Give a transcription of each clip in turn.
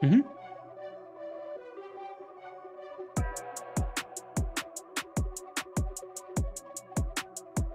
Mhm.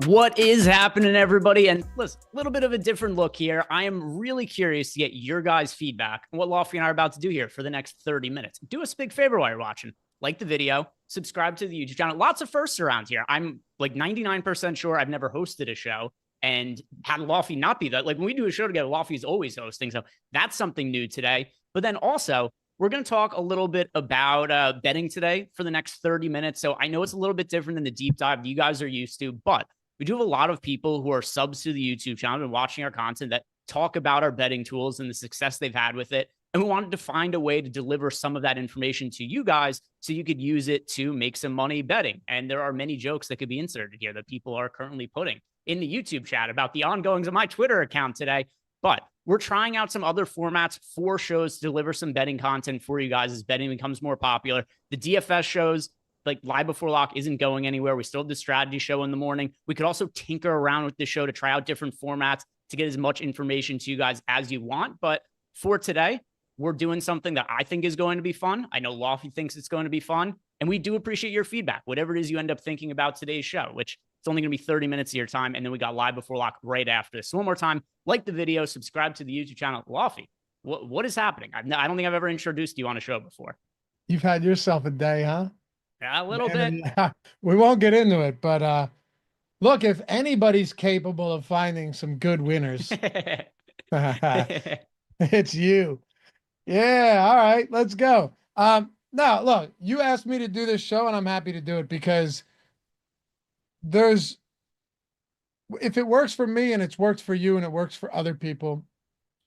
What is happening, everybody? And listen, a little bit of a different look here. I am really curious to get your guys' feedback on what Loughy and I are about to do here for the next 30 minutes. Do us a big favor while you're watching. Like the video, subscribe to the YouTube channel. Lots of firsts around here. I'm like 99% sure I've never hosted a show and had Loughy not be that. Like when we do a show together, Loughy's always hosting. So that's something new today. But then also, we're going to talk a little bit about betting today for the next 30 minutes. So I know it's a little bit different than the deep dive you guys are used to, but we do have a lot of people who are subs to the YouTube channel and watching our content that talk about our betting tools and the success they've had with it. And we wanted to find a way to deliver some of that information to you guys so you could use it to make some money betting. And there are many jokes that could be inserted here that people are currently putting in the YouTube chat about the ongoings of my Twitter account today. But we're trying out some other formats for shows to deliver some betting content for you guys as betting becomes more popular. The DFS shows, like Live Before Lock, isn't going anywhere. We still have the strategy show in the morning. We could also tinker around with the show to try out different formats to get as much information to you guys as you want. But for today, we're doing something that I think is going to be fun. I know Loughy thinks it's going to be fun. And we do appreciate your feedback, whatever it is you end up thinking about today's show, which it's only going to be 30 minutes of your time. And then we got Live Before Lock right after this. So one more time, like the video, subscribe to the YouTube channel. Loughy, what is happening? I don't think I've ever introduced you on a show before. You've had yourself a day, huh? Yeah, a little bit. We won't get into it, but look, if anybody's capable of finding some good winners, it's you. Yeah, all right, let's go. Now look, you asked me to do this show, and I'm happy to do it because if it works for me and it's worked for you and it works for other people,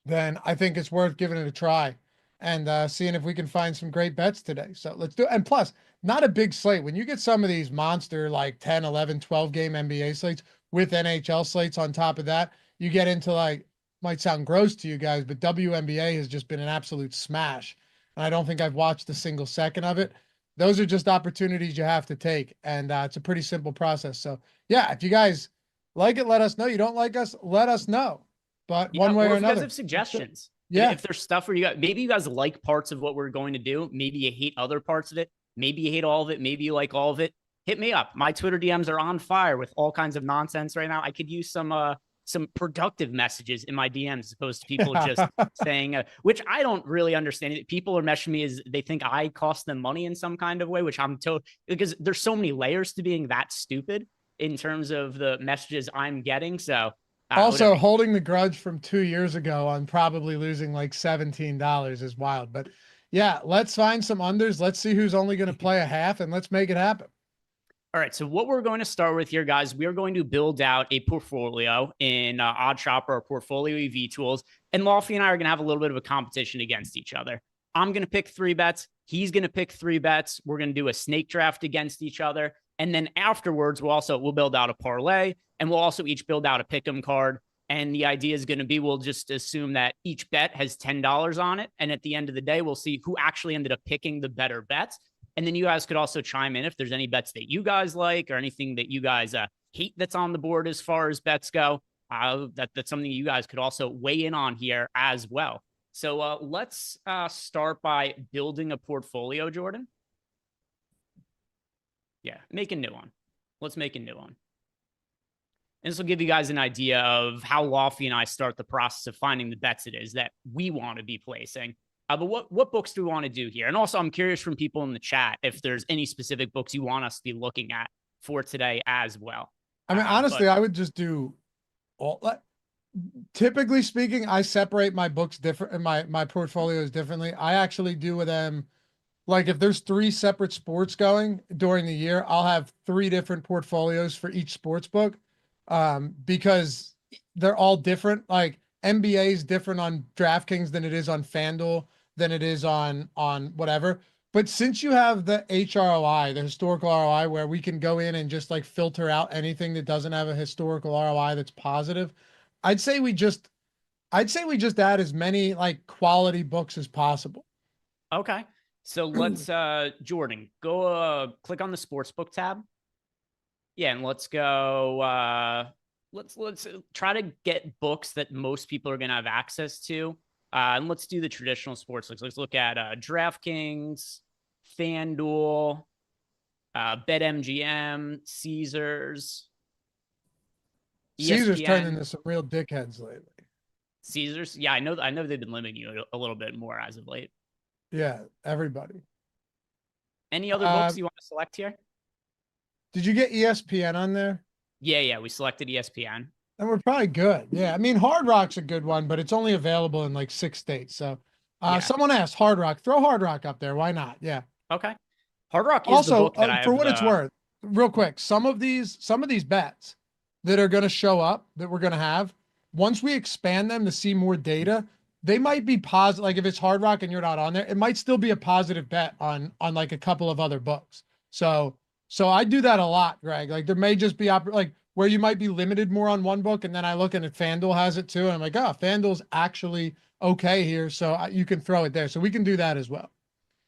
then I think it's worth giving it a try and seeing if we can find some great bets today. So let's do it. And plus, not a big slate. When you get some of these monster like 10, 11, 12 game NBA slates with NHL slates on top of that, you get into like, might sound gross to you guys, but WNBA has just been an absolute smash. And I don't think I've watched a single second of it. Those are just opportunities you have to take. And it's a pretty simple process. So yeah, if you guys like it, let us know. You don't like us, let us know. But one way or if another. you guys have suggestions. Yeah. If there's stuff where you got, maybe you guys like parts of what we're going to do. Maybe you hate other parts of it. Maybe you hate all of it. Maybe you like all of it. Hit me up. My Twitter DMs are on fire with all kinds of nonsense right now. I could use some productive messages in my DMs as opposed to people just saying, which I don't really understand. People are messaging me as they think I cost them money in some kind of way, which I'm because there's so many layers to being that stupid in terms of the messages I'm getting. So also holding the grudge from 2 years ago on probably losing like $17 is wild. But yeah, let's find some unders. Let's see who's only going to play a half and let's make it happen. All right, so what we're going to start with here, guys, we are going to build out a portfolio in OddsShopper Portfolio EV tools, and Loughy and I are going to have a little bit of a competition against each other. I'm going to pick 3 bets. He's going to pick 3 bets. We're going to do a snake draft against each other, and then afterwards, we'll build out a parlay, and we'll also each build out a pick'em card. And the idea is going to be we'll just assume that each bet has $10 on it, and at the end of the day, we'll see who actually ended up picking the better bets. And then you guys could also chime in if there's any bets that you guys like or anything that you guys hate that's on the board as far as bets go. That's something you guys could also weigh in on here as well. So let's start by building a portfolio, Jordan. Yeah, make a new one. Let's make a new one. And this will give you guys an idea of how Loughy and I start the process of finding the bets it is that we want to be placing. But what books do we want to do here? And also, I'm curious from people in the chat if there's any specific books you want us to be looking at for today as well. I mean, honestly, I would just do all. Typically speaking, I separate my books different, my portfolios differently. I actually do with them. Like if there's 3 separate sports going during the year, I'll have 3 different portfolios for each sports book, because they're all different. Like NBA is different on DraftKings than it is on FanDuel, than it is on whatever. But since you have the HROI, the historical ROI, where we can go in and just like filter out anything that doesn't have a historical ROI that's positive, I'd say we just add as many like quality books as possible. Okay. So let's Jordan, go click on the Sportsbook tab. Yeah, and let's go let's try to get books that most people are going to have access to. And let's do the traditional sports leagues. Let's look at DraftKings, FanDuel, BetMGM, Caesars, Caesar's turned ESPN. into some real dickheads lately. Caesars. Yeah, I know. I know they've been limiting you a little bit more as of late. Yeah, everybody. Any other books you want to select here? Did you get ESPN on there? Yeah, we selected ESPN. And we're probably good. Yeah, I mean, Hard Rock's a good one, but it's only available in like 6 states. So, Yeah. someone asked Hard Rock. Throw Hard Rock up there. Why not? Yeah. Okay. Hard Rock is the Also, book that I for have what it's worth, real quick, some of these bets that are going to show up that we're going to have, once we expand them to see more data, they might be positive. Like if it's Hard Rock and you're not on there, it might still be a positive bet on like a couple of other books. So I do that a lot, Greg. Like there may just be like where you might be limited more on one book, and then I look and FanDuel has it too, and I'm like, oh, FanDuel's actually okay here, so you can throw it there. So we can do that as well.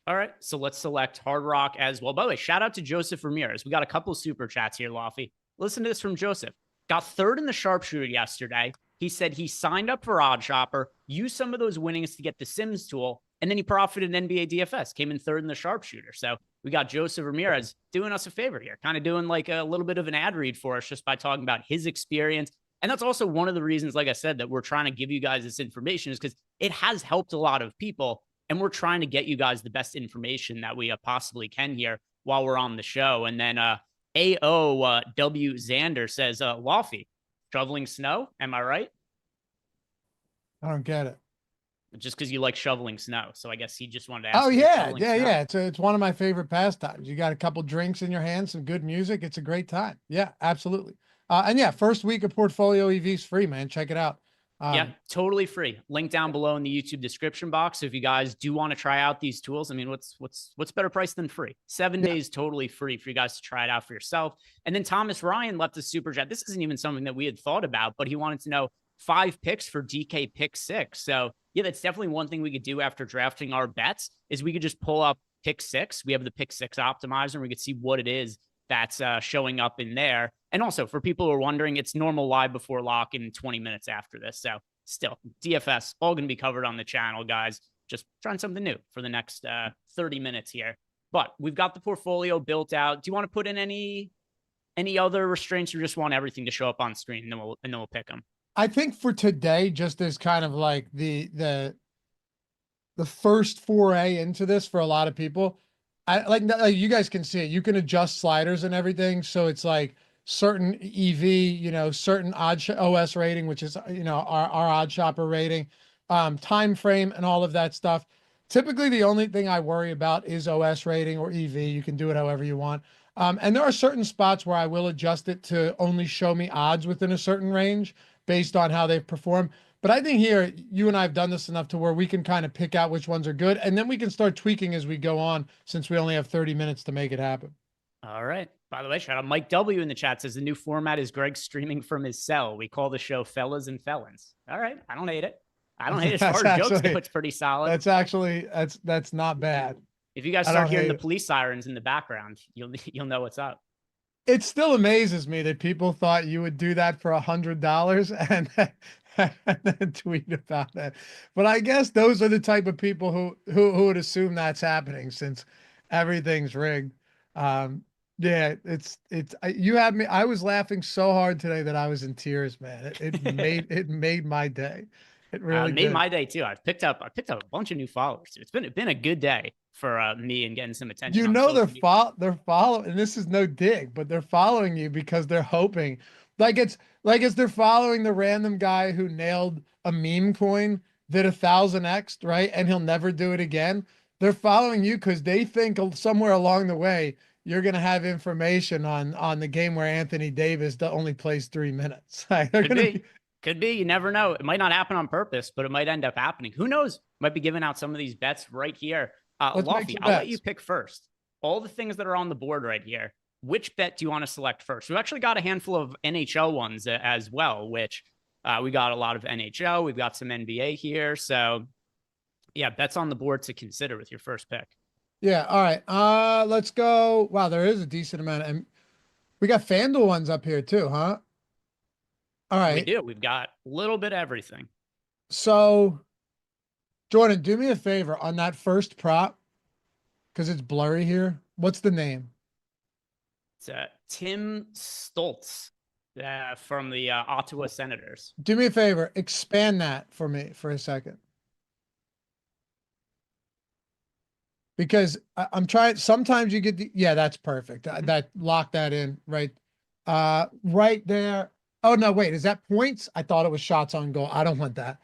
All right, so let's select Hard Rock as well. By the way, shout out to Joseph Ramirez. We got a couple super chats here, Loughy. Listen to this from Joseph. Got third in the sharpshooter yesterday. He said he signed up for OddsShopper, used some of those winnings to get the Sims tool, and then he profited in NBA DFS, came in third in the sharpshooter. So we got Joseph Ramirez doing us a favor here, kind of doing like a little bit of an ad read for us just by talking about his experience. And that's also one of the reasons, like I said, that we're trying to give you guys this information is because it has helped a lot of people. And we're trying to get you guys the best information that we possibly can here while we're on the show. And then AOW Xander says, Loughy, shoveling snow. Am I right? I don't get it. Just because you like shoveling snow. So I guess he just wanted to ask. Oh yeah. Yeah. It's one of my favorite pastimes. You got a couple drinks in your hand, some good music. It's a great time. Yeah, absolutely. And yeah, first week of Portfolio EV is free, man. Check it out. Yeah, totally free. Link down below in the YouTube description box. So if you guys do want to try out these tools, I mean, what's better price than free? 7 days totally free for you guys to try it out for yourself. And then Thomas Ryan left a super chat. This isn't even something that we had thought about, but he wanted to know 5 picks for DK pick 6. So yeah, that's definitely one thing we could do after drafting our bets is we could just pull up pick 6. We have the pick 6 optimizer and we could see what it is that's showing up in there. And also for people who are wondering, it's normal live before lock in 20 minutes after this. So still DFS, all going to be covered on the channel, guys. Just trying something new for the next 30 minutes here. But we've got the portfolio built out. Do you want to put in any other restraints or just want everything to show up on screen and then we'll pick them? I think for today, just as kind of like the first foray into this for a lot of people, I like you guys can see it. You can adjust sliders and everything. So it's like certain EV, certain OS rating, which is, our OddsShopper rating, time frame and all of that stuff. Typically, the only thing I worry about is OS rating or EV. You can do it however you want. And there are certain spots where I will adjust it to only show me odds within a certain range based on how they've performed. But I think here, you and I have done this enough to where we can kind of pick out which ones are good. And then we can start tweaking as we go on, since we only have 30 minutes to make it happen. All right. By the way, shout out Mike W in the chat says the new format is Greg streaming from his cell. We call the show Fellas and Felons. All right. I don't hate it. I don't hate it. As far as jokes go, it's pretty solid. That's not bad. If you guys start hearing the police sirens in the background, you'll know what's up. It still amazes me that people thought you would do that for $100 and then tweet about that. But I guess those are the type of people who would assume that's happening since everything's rigged. Yeah, you had me. I was laughing so hard today that I was in tears, man. It made my day. It really made my day too. I picked up a bunch of new followers. It's been a good day for me and getting some attention. They're following, and this is no dig, but they're following you because they're hoping, it's they're following the random guy who nailed a meme coin that 1,000x, right, and he'll never do it again. They're following you because they think somewhere along the way you're going to have information on the game where Anthony Davis only plays 3 minutes. Could be. You never know. It might not happen on purpose, but it might end up happening. Who knows? Might be giving out some of these bets right here. Loughy, I'll let you pick first. All the things that are on the board right here. Which bet do you want to select first? We've actually got a handful of NHL ones as well, which we got a lot of NHL. We've got some NBA here. So yeah, bets on the board to consider with your first pick. Yeah. All right. Let's go. Wow, there is a decent amount. And we got FanDuel ones up here too, huh? All right. We do. We've got a little bit of everything. So Jordan, do me a favor on that first prop, because it's blurry here. What's the name? It's Tim Stoltz from the Ottawa Senators. Do me a favor, expand that for me for a second. Because I'm trying, sometimes you get yeah, that's perfect. That lock that in right right there. Oh no, wait, is that points? I thought it was shots on goal. I don't want that.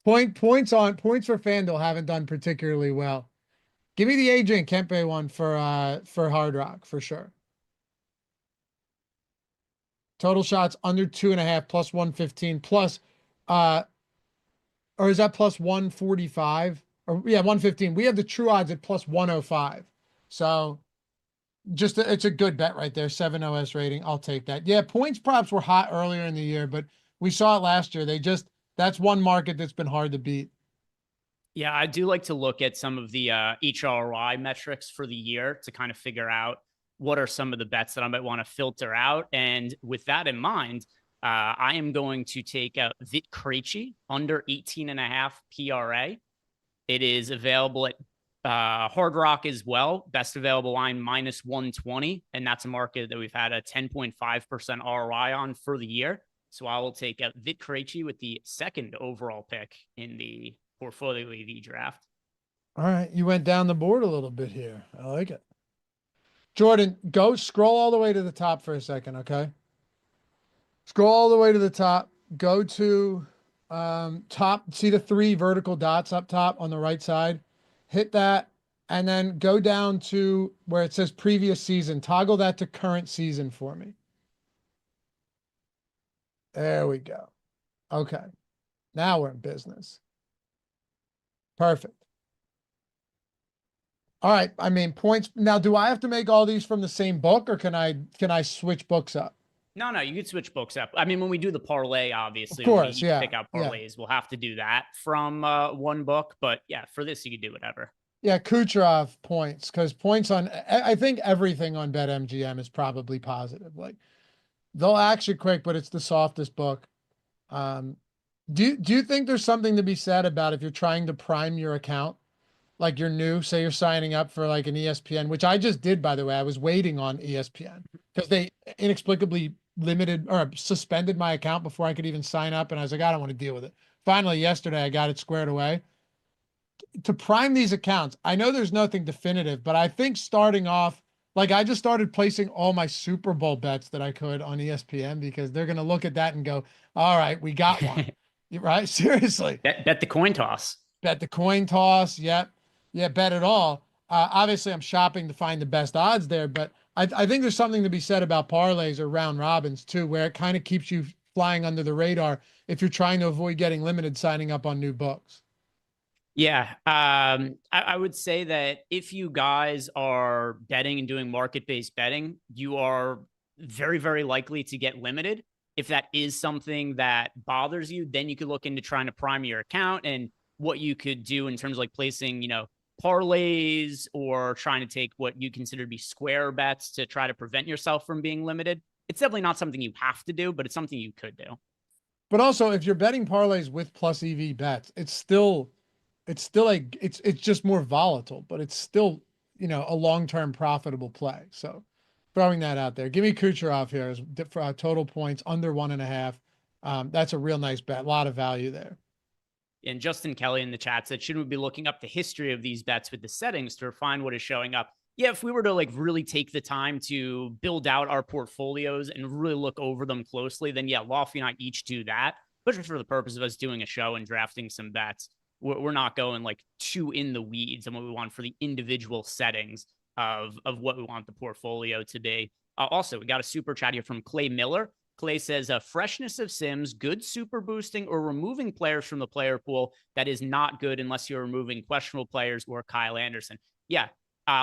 Points for FanDuel haven't done particularly well. Give me the Adrian Kempe one for Hard Rock for sure. Total shots under 2.5 plus 115 plus or is that plus 145? Or yeah, 115. We have the true odds at plus 105. So just it's a good bet right there. 7 OS rating. I'll take that. Yeah, points props were hot earlier in the year, but we saw it last year. That's one market that's been hard to beat. Yeah, I do like to look at some of the HRY metrics for the year to kind of figure out what are some of the bets that I might want to filter out. And with that in mind, I am going to take out Vit Krejci under 18.5 PRA. It is available at Hard Rock as well. Best available line minus 120. And that's a market that we've had a 10.5% ROI on for the year. So I will take out Vit Krejci with the second overall pick in the Portfolio EV draft. All right. You went down the board a little bit here. I like it. Jordan, go scroll all the way to the top for a second. Okay. Scroll all the way to the top. Go to top. See the 3 vertical dots up top on the right side. Hit that. And then go down to where it says previous season. Toggle that to current season for me. There we go. Okay. Now we're in business. Perfect. All right. I mean, points. Now, do I have to make all these from the same book or can I switch books up? No, you could switch books up. I mean, when we do the parlay, obviously, of course, when we pick out parlays, we'll have to do that from one book. But yeah, for this, you could do whatever. Yeah, Kucherov points, because points on, I think everything on BetMGM is probably positive. Like, they'll act you quick, but it's the softest book. Do you think there's something to be said about if you're trying to prime your account? Like you're new, say you're signing up for like an ESPN, which I just did, by the way. I was waiting on ESPN because they inexplicably limited or suspended my account before I could even sign up. And I was like, I don't want to deal with it. Finally, yesterday, I got it squared away. To prime these accounts, I know there's nothing definitive, but I think starting off, like I just started placing all my Super Bowl bets that I could on ESPN because they're going to look at that and go, all right, we got one. Right? Seriously. Bet the coin toss. Bet the coin toss. Yep. Yeah, bet it all. Obviously, I'm shopping to find the best odds there, but I think there's something to be said about parlays or round robins too, where it kind of keeps you flying under the radar if you're trying to avoid getting limited signing up on new books. Yeah, I would say that if you guys are betting and doing market-based betting, you are very, very likely to get limited. If that is something that bothers you, then you could look into trying to prime your account and what you could do in terms of like placing, parlays or trying to take what you consider to be square bets to try to prevent yourself from being limited. It's definitely not something you have to do, but it's something you could do. But also, if you're betting parlays with plus EV bets, it's just more volatile, but it's still, a long-term profitable play. So throwing that out there. Give me Kucherov here as total points under 1.5. That's a real nice bet. A lot of value there. And Justin Kelly in the chat said, shouldn't we be looking up the history of these bets with the settings to refine what is showing up? Yeah, if we were to really take the time to build out our portfolios and really look over them closely, then yeah, Loughy and I each do that. But just for the purpose of us doing a show and drafting some bets, we're not going too in the weeds on what we want for the individual settings of what we want the portfolio to be. Also, we got a super chat here from Clay Miller. Clay says, freshness of sims, good super boosting or removing players from the player pool that is not good unless you're removing questionable players or Kyle Anderson. Yeah.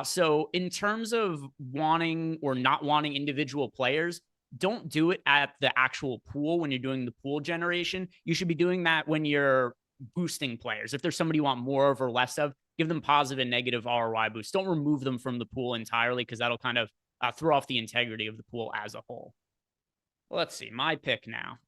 So in terms of wanting or not wanting individual players, don't do it at the actual pool when you're doing the pool generation. You should be doing that when you're boosting players. If there's somebody you want more of or less of, give them positive and negative ROI boosts. Don't remove them from the pool entirely because that'll kind of throw off the integrity of the pool as a whole. Let's see, my pick now.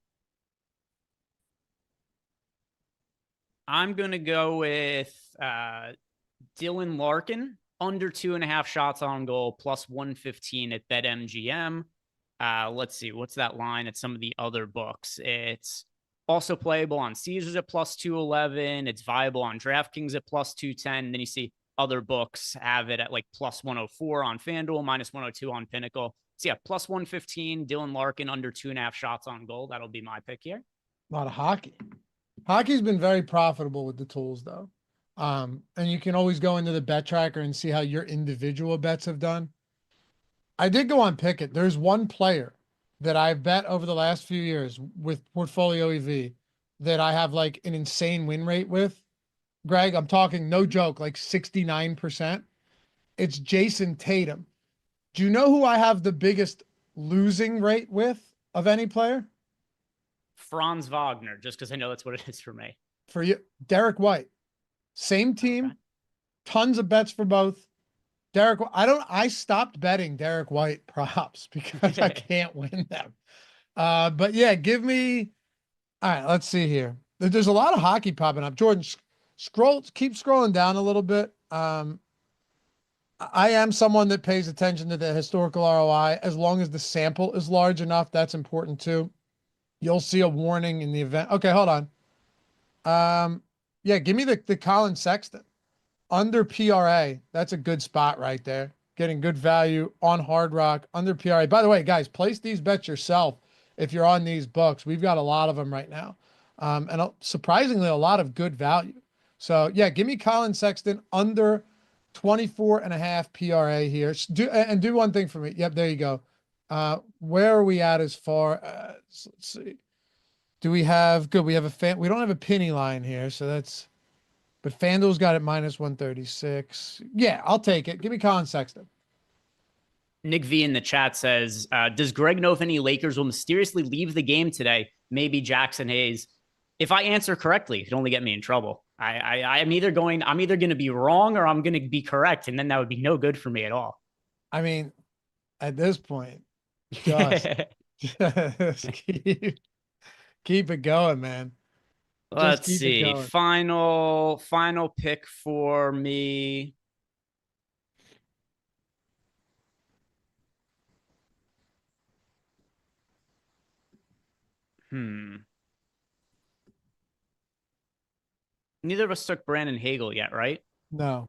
I'm going to go with Dylan Larkin, under 2.5 shots on goal, plus 115 at BetMGM. Let's see, what's that line at some of the other books? It's also playable on Caesars at plus 211. It's viable on DraftKings at plus 210. Then you see other books have it at like plus 104 on FanDuel, minus 102 on Pinnacle. So yeah, plus 115, Dylan Larkin, under 2.5 shots on goal. That'll be my pick here. A lot of hockey. Hockey's been very profitable with the tools though. And you can always go into the bet tracker and see how your individual bets have done. I did go on Pickett. There's one player that I've bet over the last few years with Portfolio EV that I have like an insane win rate with. Greg, I'm talking no joke, like 69%. It's Jason Tatum. Do you know who I have the biggest losing rate with of any player? Franz Wagner, just because I know that's what it is for me. For you, Derek White. Same team, tons of bets for both. I stopped betting Derek White props because I can't win them. But yeah, all right, let's see here. There's a lot of hockey popping up. Jordan, keep scrolling down a little bit. I am someone that pays attention to the historical ROI. As long as the sample is large enough, that's important too. You'll see a warning in the event. Okay, hold on. Yeah, give me the Colin Sexton under PRA. That's a good spot right there. Getting good value on Hard Rock under PRA. By the way, guys, place these bets yourself if you're on these books. We've got a lot of them right now. And surprisingly, a lot of good value. So yeah, give me Colin Sexton under 24.5 PRA here. Do one thing for me. Yep, there you go. Where are we at as far as, let's see. Do we have we don't have a penny line here, so that's, but FanDuel's got it minus 136. Yeah, I'll take it. Give me Colin Sexton. Nick V in the chat says, does Greg know if any Lakers will mysteriously leave the game today? Maybe Jackson Hayes. If I answer correctly, it only get me in trouble. I'm either going to be wrong or I'm going to be correct, and then that would be no good for me at all. I mean, at this point, just keep it going, man. Let's see. Final pick for me. Neither of us took Brandon Hagel yet, right? No.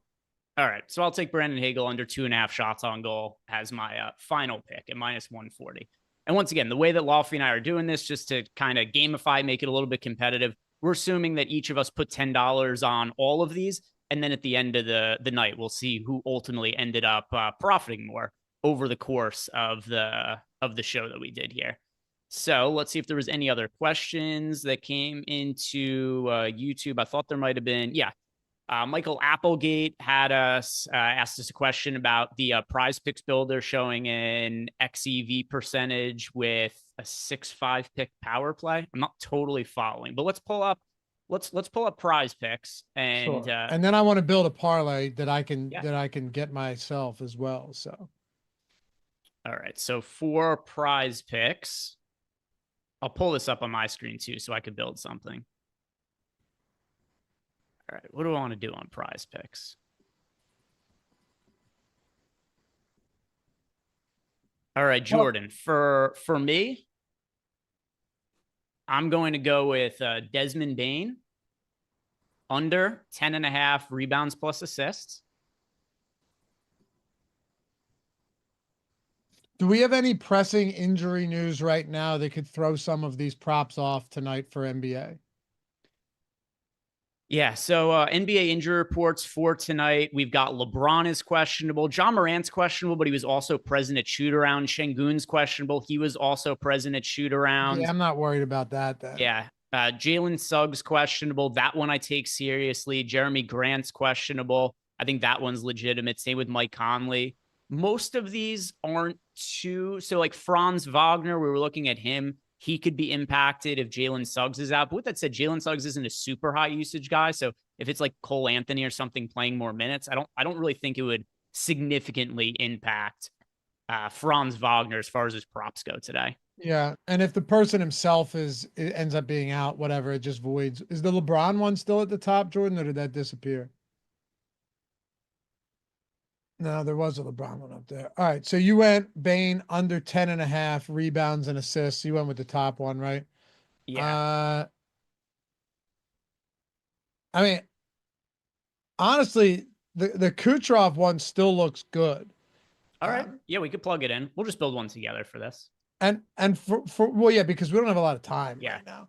All right. So I'll take Brandon Hagel under 2.5 shots on goal as my final pick at minus 140. And once again, the way that Loughy and I are doing this, just to kind of gamify, make it a little bit competitive, we're assuming that each of us put $10 on all of these. And then at the end of the night, we'll see who ultimately ended up profiting more over the course of the show that we did here. So let's see if there was any other questions that came into YouTube. I thought there might have been. Yeah. Michael Applegate had asked us a question about the prize picks builder showing an XEV percentage with a 6-5 pick power play. I'm not totally following, but let's pull up prize picks and sure. And then I want to build a parlay that I can get myself as well. So all right. So for prize picks, I'll pull this up on my screen too so I could build something. All right, what do I want to do on prize picks? All right, Jordan, for me, I'm going to go with Desmond Bane, under 10.5 rebounds plus assists. Do we have any pressing injury news right now that could throw some of these props off tonight for NBA? Yeah, so NBA injury reports for tonight. We've got LeBron is questionable. John Morant's questionable, but he was also present at shoot-around. Şengün's questionable. He was also present at shoot-around. Yeah, I'm not worried about that then. Yeah. Jalen Suggs questionable. That one I take seriously. Jeremy Grant's questionable. I think that one's legitimate. Same with Mike Conley. Most of these aren't too... So like Franz Wagner, we were looking at him. He could be impacted if Jalen Suggs is out. But with that said, Jalen Suggs isn't a super high usage guy. So if it's like Cole Anthony or something playing more minutes, I don't really think it would significantly impact Franz Wagner as far as his props go today. Yeah, and if the person himself it ends up being out, whatever, it just voids. Is the LeBron one still at the top, Jordan, or did that disappear? No, there was a LeBron one up there. All right, so you went Bane under 10.5 rebounds and assists. You went with the top one, right? Yeah. I mean, honestly, the Kucherov one still looks good. All right. Yeah, we could plug it in. We'll just build one together for this. And for well, yeah, because we don't have a lot of time right now.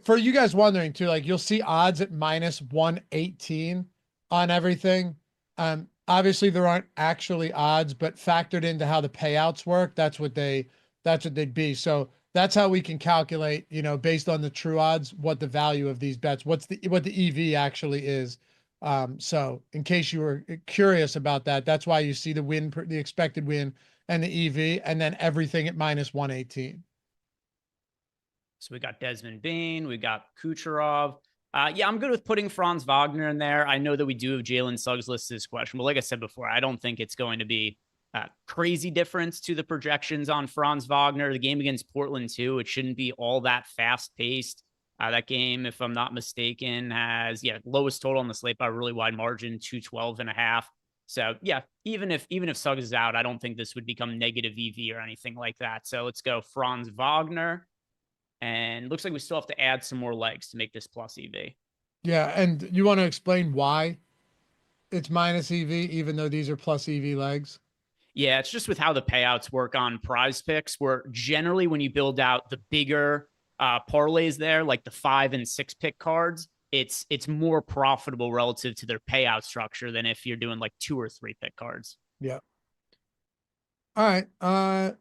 For you guys wondering too, like you'll see odds at minus 118 on everything. Obviously there aren't actually odds, but factored into how the payouts work, that's what they'd be. So that's how we can calculate, you know, based on the true odds, what the value of these bets, what the EV actually is. So in case you were curious about that, that's why you see the expected win and the EV, and then everything at minus 118. So we got Desmond Bane, we got Kucherov. Yeah, I'm good with putting Franz Wagner in there. I know that we do have Jalen Suggs listed as questionable. Like I said before, I don't think it's going to be a crazy difference to the projections on Franz Wagner. The game against Portland, too, it shouldn't be all that fast-paced. That game, if I'm not mistaken, has, lowest total on the slate by a really wide margin, 212.5. So, yeah, even if Suggs is out, I don't think this would become negative EV or anything like that. So let's go Franz Wagner. And looks like we still have to add some more legs to make this plus EV. Yeah, and you want to explain why it's minus EV, even though these are plus EV legs? Yeah, it's just with how the payouts work on prize picks, where generally when you build out the bigger parlays there, like the 5 and 6 pick cards, it's more profitable relative to their payout structure than if you're doing like 2 or 3 pick cards. Yeah. All right.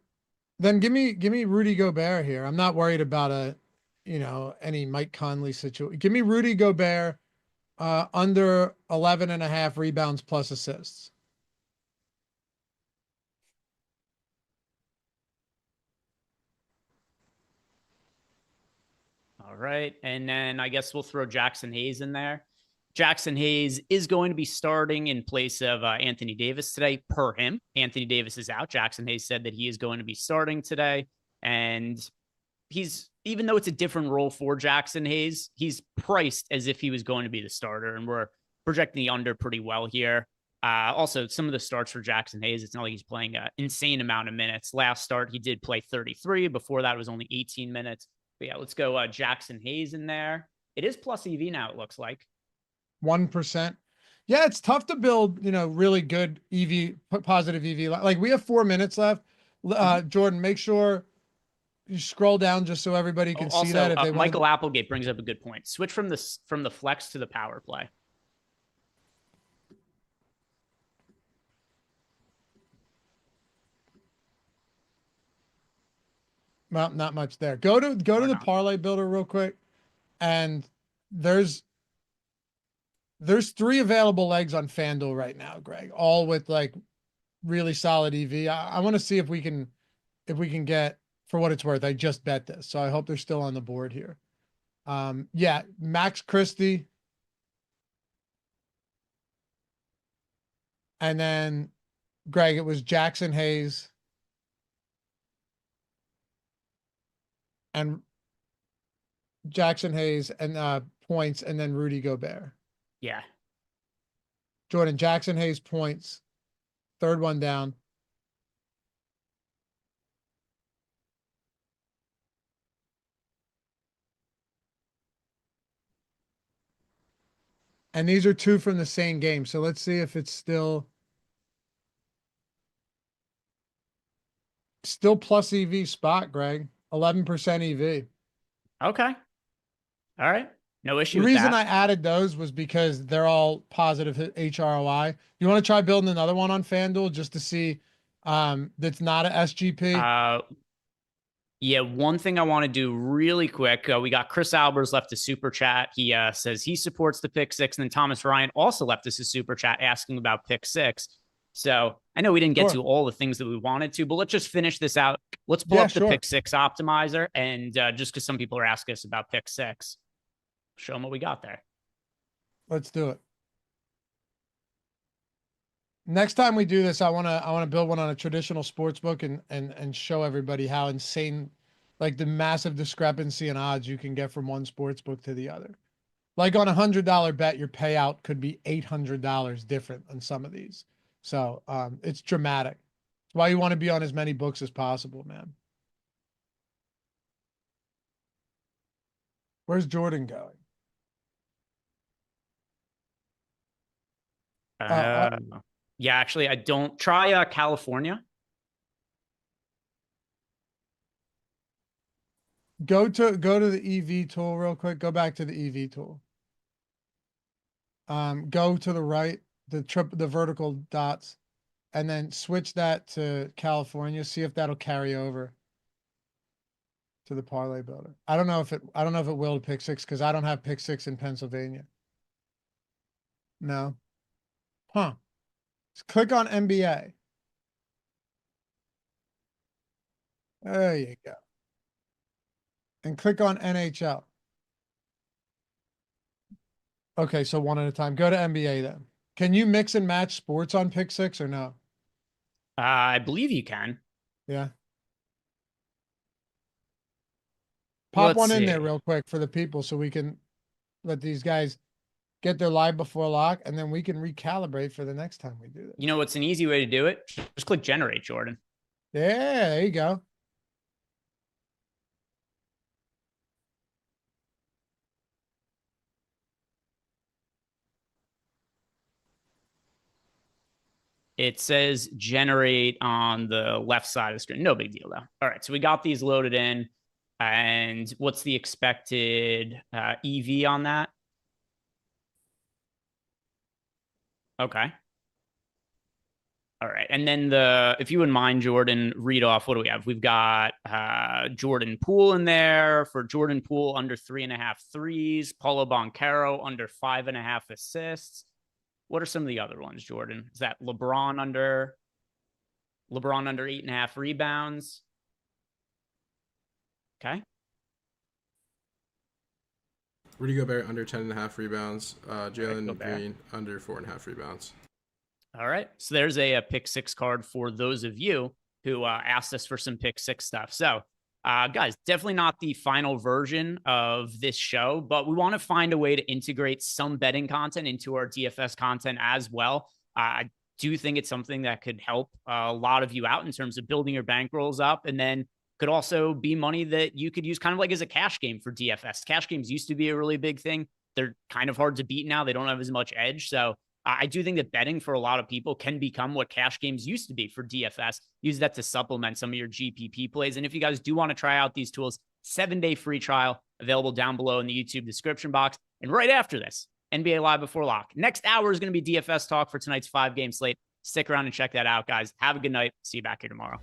Then give me Rudy Gobert here. I'm not worried about any Mike Conley situation. Give me Rudy Gobert under 11.5 rebounds plus assists. All right. And then I guess we'll throw Jackson Hayes in there. Jackson Hayes is going to be starting in place of Anthony Davis today, per him. Anthony Davis is out. Jackson Hayes said that he is going to be starting today. And even though it's a different role for Jackson Hayes, he's priced as if he was going to be the starter. And we're projecting the under pretty well here. Also, some of the starts for Jackson Hayes, it's not like he's playing an insane amount of minutes. Last start, he did play 33. Before that, it was only 18 minutes. But yeah, let's go Jackson Hayes in there. It is plus EV now, it looks like. 1%. Yeah, it's tough to build, really good EV, positive EV. Like we have 4 minutes left. Jordan, make sure you scroll down just so everybody can see that. If they Michael Applegate brings up a good point. Switch from the flex to the power play. Well, not much there. Go to the parlay builder real quick, and there's 3 available legs on FanDuel right now, Greg, all with like really solid EV. I want to see if we can get, for what it's worth. I just bet this, so I hope they're still on the board here. Yeah, Max Christie, and then Greg, it was Jackson Hayes and points, and then Rudy Gobert. Yeah. Jordan, Jackson Hayes points, third one down. And these are 2 from the same game. So let's see if it's still plus EV spot, Greg. 11% EV. Okay. All right. No issue. The reason I added those was because they're all positive HROI. You want to try building another one on FanDuel just to see that's not a SGP? Yeah, one thing I want to do really quick. We got Chris Albers left a super chat. He says he supports the pick 6. And then Thomas Ryan also left us a super chat asking about pick 6. So I know we didn't get to all the things that we wanted to, but let's just finish this out. Let's pull up the pick 6 optimizer. And just because some people are asking us about pick 6, show them what we got there. Let's do it. Next time we do this, I wanna build one on a traditional sports book and show everybody how insane, like the massive discrepancy in odds you can get from one sports book to the other. Like on $100 bet, your payout could be $800 different on some of these. So it's dramatic. That's why you want to be on as many books as possible, man. Where's Jordan going? Yeah, actually, I don't try California. Go to the EV tool real quick. Go back to the EV tool. Go to the right, the vertical dots, and then switch that to California. See if that'll carry over to the parlay builder. I don't know if it will to pick six because I don't have pick six in Pennsylvania. No. Huh. Just click on NBA. There you go. And click on NHL. Okay, so one at a time. Go to NBA then. Can you mix and match sports on pick six or no? I believe you can. Yeah. Pop one in there real quick for the people so we can let these guys get their live before lock, and then we can recalibrate for the next time we do this. You know what's an easy way to do it? Just click generate, Jordan. Yeah, there you go. It says generate on the left side of the screen. No big deal, though. All right, so we got these loaded in. And what's the expected EV on that? Okay. All right. And then if you wouldn't mind, Jordan, read off, what do we have? We've got Jordan Poole in there. For Jordan Poole, under 3.5 threes. Paulo Banchero, under 5.5 assists. What are some of the other ones, Jordan? Is that LeBron under 8.5 rebounds? Okay. Rudy Gobert under 10.5 rebounds. Jalen Green under 4.5 rebounds. All right. So there's a pick six card for those of you who asked us for some pick six stuff. So guys, definitely not the final version of this show, but we want to find a way to integrate some betting content into our DFS content as well. I do think it's something that could help a lot of you out in terms of building your bankrolls up, and then could also be money that you could use kind of like as a cash game for DFS. Cash games used to be a really big thing. They're kind of hard to beat now. They don't have as much edge. So I do think that betting for a lot of people can become what cash games used to be for DFS. Use that to supplement some of your GPP plays. And if you guys do want to try out these tools, 7-day free trial available down below in the YouTube description box. And right after this, NBA Live Before Lock. Next hour is going to be DFS talk for tonight's 5-game slate. Stick around and check that out, guys. Have a good night. See you back here tomorrow.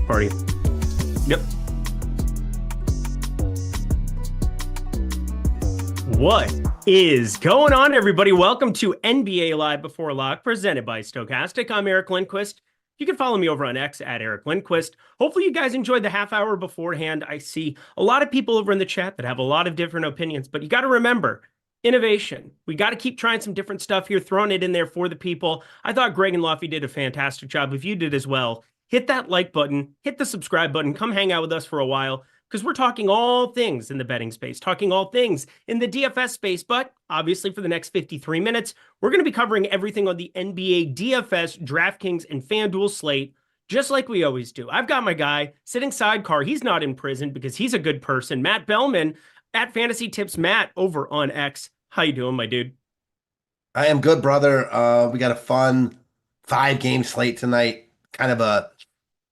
party. Yep. What is going on, everybody? Welcome to NBA Live Before Lock, presented by Stokastic. I'm Eric Lindquist. You can follow me over on X at Eric Lindquist. Hopefully you guys enjoyed the half hour beforehand. I see a lot of people over in the chat that have a lot of different opinions, but you got to remember, innovation. We got to keep trying some different stuff here, throwing it in there for the people. I thought Greg and Loughy did a fantastic job. If you did as well, hit that like button, hit the subscribe button, come hang out with us for a while, because we're talking all things in the betting space, talking all things in the DFS space. But obviously for the next 53 minutes, we're going to be covering everything on the NBA DFS, DraftKings, and FanDuel slate, just like we always do. I've got my guy sitting sidecar. He's not in prison because he's a good person. Matt Belman at Fantasy Tips Matt over on X. How you doing, my dude? I am good, brother. We got a fun 5-game slate tonight. Kind of a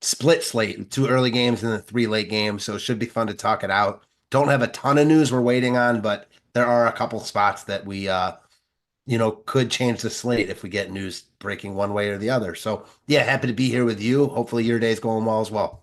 split slate, 2 early games and then 3 late games, so it should be fun to talk it out. Don't have a ton of news we're waiting on, but there are a couple spots that we could change the slate if we get news breaking one way or the other. So yeah, happy to be here with you. Hopefully your day's going well as well.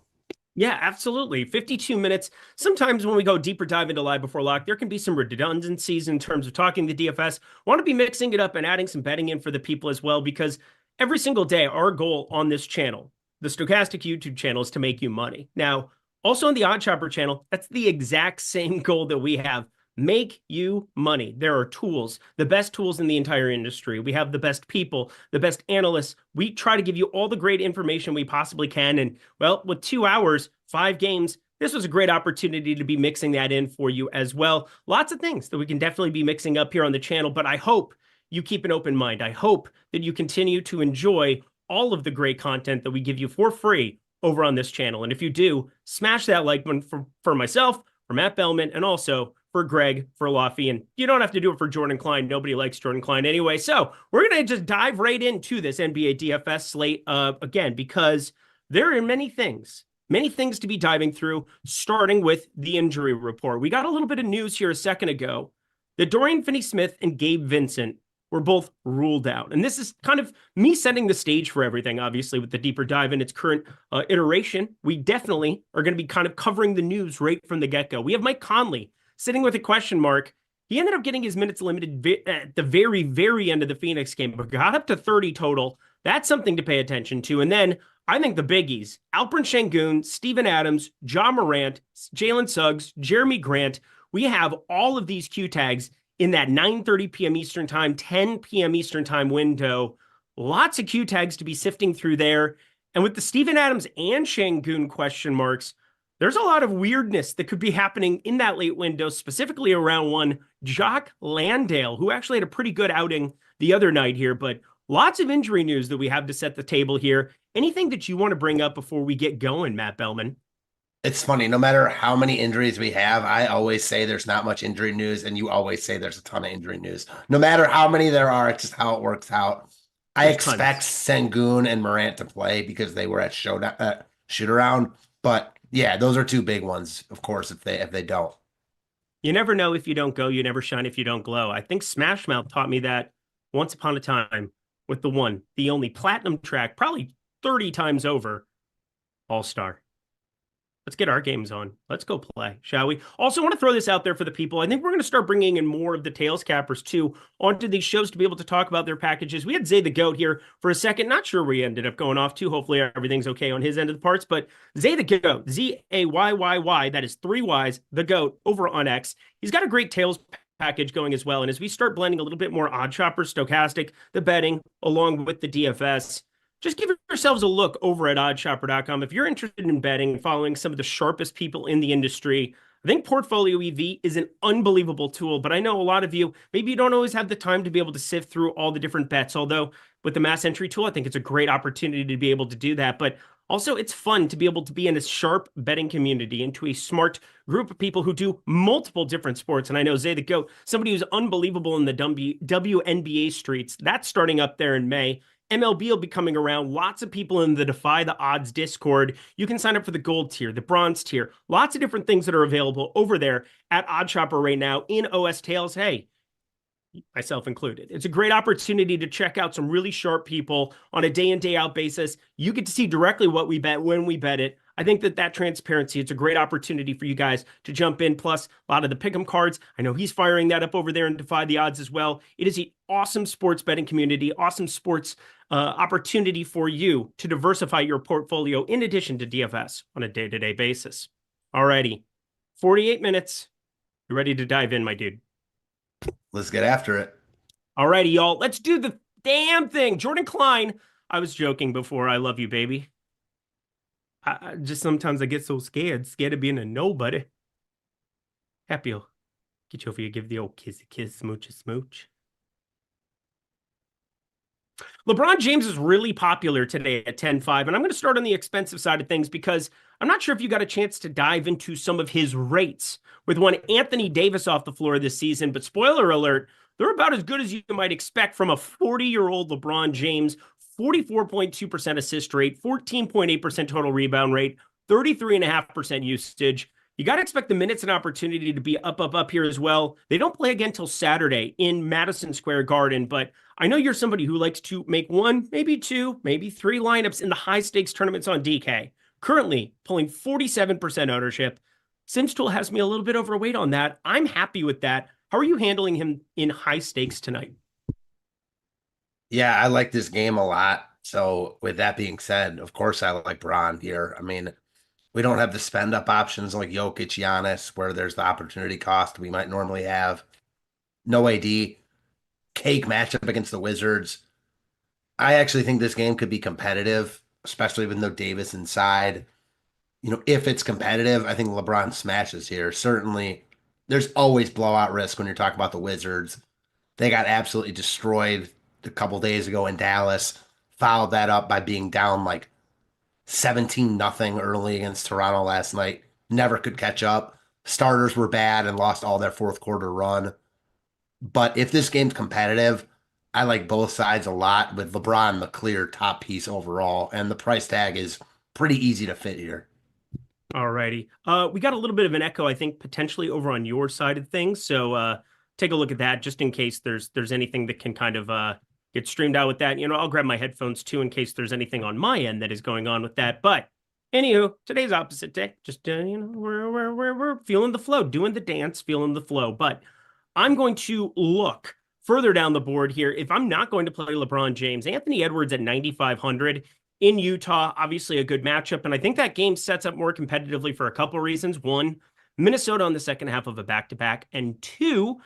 Yeah, absolutely. 52 minutes. Sometimes when we go deeper dive into Live Before Lock, there can be some redundancies in terms of talking the DFS. Want to be mixing it up and adding some betting in for the people as well, because every single day our goal on this channel, the Stokastic YouTube channel, is to make you money. Now, also on the OddsShopper channel, that's the exact same goal that we have. Make you money. There are tools, the best tools in the entire industry. We have the best people, the best analysts. We try to give you all the great information we possibly can. And well, with 2 hours, 5 games, this was a great opportunity to be mixing that in for you as well. Lots of things that we can definitely be mixing up here on the channel, but I hope you keep an open mind. I hope that you continue to enjoy all of the great content that we give you for free over on this channel. And if you do, smash that like button for myself, for Matt Belman, and also for Greg, for Loughy. And you don't have to do it for Jordan Klein. Nobody likes Jordan Klein anyway. So we're going to just dive right into this NBA DFS slate again, because there are many things to be diving through, starting with the injury report. We got a little bit of news here a second ago that Dorian Finney-Smith and Gabe Vincent were both ruled out. And this is kind of me setting the stage for everything, obviously, with the deeper dive in its current iteration. We definitely are going to be kind of covering the news right from the get-go. We have Mike Conley sitting with a question mark. He ended up getting his minutes limited at the very, very end of the Phoenix game, but got up to 30 total. That's something to pay attention to. And then I think the biggies, Alperen Sengun, Steven Adams, John Morant, Jalen Suggs, Jeremy Grant. We have all of these Q tags in that 9:30 p.m. Eastern time, 10 p.m. Eastern time window. Lots of Q tags to be sifting through there. And with the Steven Adams and Sengun question marks, there's a lot of weirdness that could be happening in that late window, specifically around one Jock Landale, who actually had a pretty good outing the other night here, but lots of injury news that we have to set the table here. Anything that you want to bring up before we get going, Matt Belman? It's funny, no matter how many injuries we have, I always say there's not much injury news, and you always say there's a ton of injury news. No matter how many there are, it's just how it works out. I expect Sengun and Morant to play because they were at shoot-around, but yeah, those are 2 big ones, of course, if they don't. You never know if you don't go, you never shine if you don't glow. I think Smash Mouth taught me that once upon a time with the one, the only platinum track, probably 30 times over, All-Star. Let's get our games on. Let's go play, shall we? Also, want to throw this out there for the people. I think we're going to start bringing in more of the Tails Cappers, too, onto these shows to be able to talk about their packages. We had Zay the Goat here for a second. Not sure where he ended up going off to. Hopefully, everything's okay on his end of the parts. But Zay the Goat, Zayyyy, that is 3 Ys, the Goat, over on X. He's got a great Tails package going as well. And as we start blending a little bit more OddsShopper, Stokastic, the betting, along with the DFS, just give yourselves a look over at oddshopper.com. If you're interested in betting and following some of the sharpest people in the industry, I think Portfolio EV is an unbelievable tool, but I know a lot of you, maybe you don't always have the time to be able to sift through all the different bets, although with the mass entry tool, I think it's a great opportunity to be able to do that. But also, it's fun to be able to be in a sharp betting community, into a smart group of people who do multiple different sports. And I know Zay the Goat, somebody who's unbelievable in the WNBA streets. That's starting up there in May. MLB will be coming around. Lots of people in the Defy the Odds Discord. You can sign up for the gold tier, the bronze tier, lots of different things that are available over there at OddsShopper right now in OS Tails. Hey, myself included. It's a great opportunity to check out some really sharp people on a day in, day out basis. You get to see directly what we bet, when we bet it. I think that transparency, it's a great opportunity for you guys to jump in. Plus, a lot of the pick'em cards, I know he's firing that up over there and Defy the Odds as well. It is an awesome sports betting community, awesome sports opportunity for you to diversify your portfolio in addition to DFS on a day-to-day basis. Alrighty, 48 minutes. You ready to dive in, my dude? Let's get after it. Alrighty, y'all. Let's do the damn thing. Jordan Klein. I was joking before. I love you, baby. I just sometimes I get so scared of being a nobody. Happy'll get you over here, give the old kissy kiss, smooch a smooch. LeBron James is really popular today at 10-5, and I'm going to start on the expensive side of things because I'm not sure if you got a chance to dive into some of his rates with one Anthony Davis off the floor this season, but spoiler alert, they're about as good as you might expect from a 40-year-old LeBron James. 44.2% assist rate, 14.8% total rebound rate, 33.5% usage. You got to expect the minutes and opportunity to be up here as well. They don't play again till Saturday in Madison Square Garden, but I know you're somebody who likes to make one, maybe two, maybe three lineups in the high-stakes tournaments on DK. Currently pulling 47% ownership. SimsTool has me a little bit overweight on that. I'm happy with that. How are you handling him in high stakes tonight? Yeah, I like this game a lot. So with that being said, of course I like Bron here. I mean, we don't have the spend up options like Jokic, Giannis, where there's the opportunity cost we might normally have. No AD. Cake matchup against the Wizards. I actually think this game could be competitive, especially with no Davis inside. You know, if it's competitive, I think LeBron smashes here. Certainly, there's always blowout risk when you're talking about the Wizards. They got absolutely destroyed a couple days ago in Dallas, followed that up by being down like 17-0 early against Toronto last night. Never could catch up. Starters were bad and lost all their fourth quarter run. But if this game's competitive, I like both sides a lot with LeBron the clear top piece overall, and the price tag is pretty easy to fit here. Alrighty. We got a little bit of an echo, I think, potentially over on your side of things. So take a look at that just in case there's anything that can kind of get streamed out with that. You know, I'll grab my headphones too in case there's anything on my end that is going on with that. But anywho, today's opposite day. Just you know, we're feeling the flow, doing the dance, feeling the flow. But I'm going to look further down the board here. If I'm not going to play LeBron James, Anthony Edwards at 9,500 in Utah, obviously a good matchup. And I think that game sets up more competitively for a couple of reasons. One, Minnesota on the second half of a back-to-back. And two,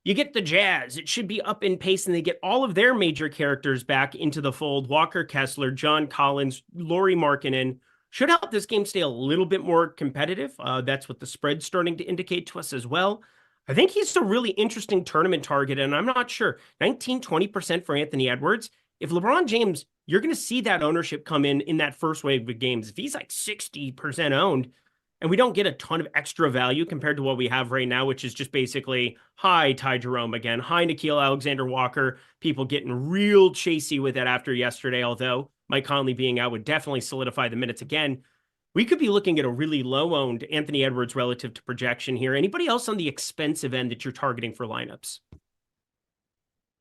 you get the Jazz. It should be up in pace, and they get all of their major characters back into the fold. Walker Kessler, John Collins, Lauri Markkanen. Should help this game stay a little bit more competitive. That's what the spread's starting to indicate to us as well. I think he's a really interesting tournament target, and I'm not sure. 19-20% for Anthony Edwards. If LeBron James, you're going to see that ownership come in that first wave of games. If he's like 60% owned, and we don't get a ton of extra value compared to what we have right now, which is just basically hi Ty Jerome again, hi Nickeil Alexander-Walker, people getting real chasey with it after yesterday, although Mike Conley being out would definitely solidify the minutes again. We could be looking at a really low-owned Anthony Edwards relative to projection here. Anybody else on the expensive end that you're targeting for lineups?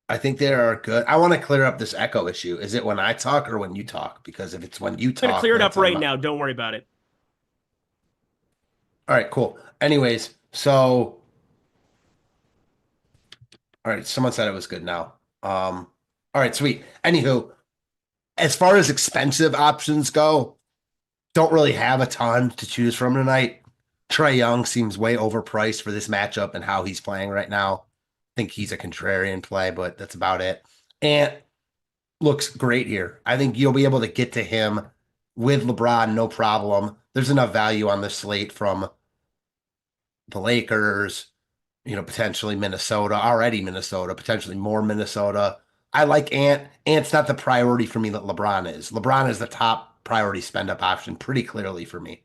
I think they are good. I want to clear up this echo issue. Is it when I talk or when you talk? Because if it's when you talk, I'm going to clear it up right now. Don't worry about it. All right, cool. Anyways, so all right, someone said it was good now. All right, sweet. Anywho, as far as expensive options go, don't really have a ton to choose from tonight. Trae Young seems way overpriced for this matchup and how he's playing right now. I think he's a contrarian play, but that's about it. And looks great here. I think you'll be able to get to him with LeBron, no problem. There's enough value on the slate from the Lakers, you know, potentially Minnesota, potentially more Minnesota. I like Ant. Ant's not the priority for me that LeBron is. LeBron is the top priority spend-up option pretty clearly for me.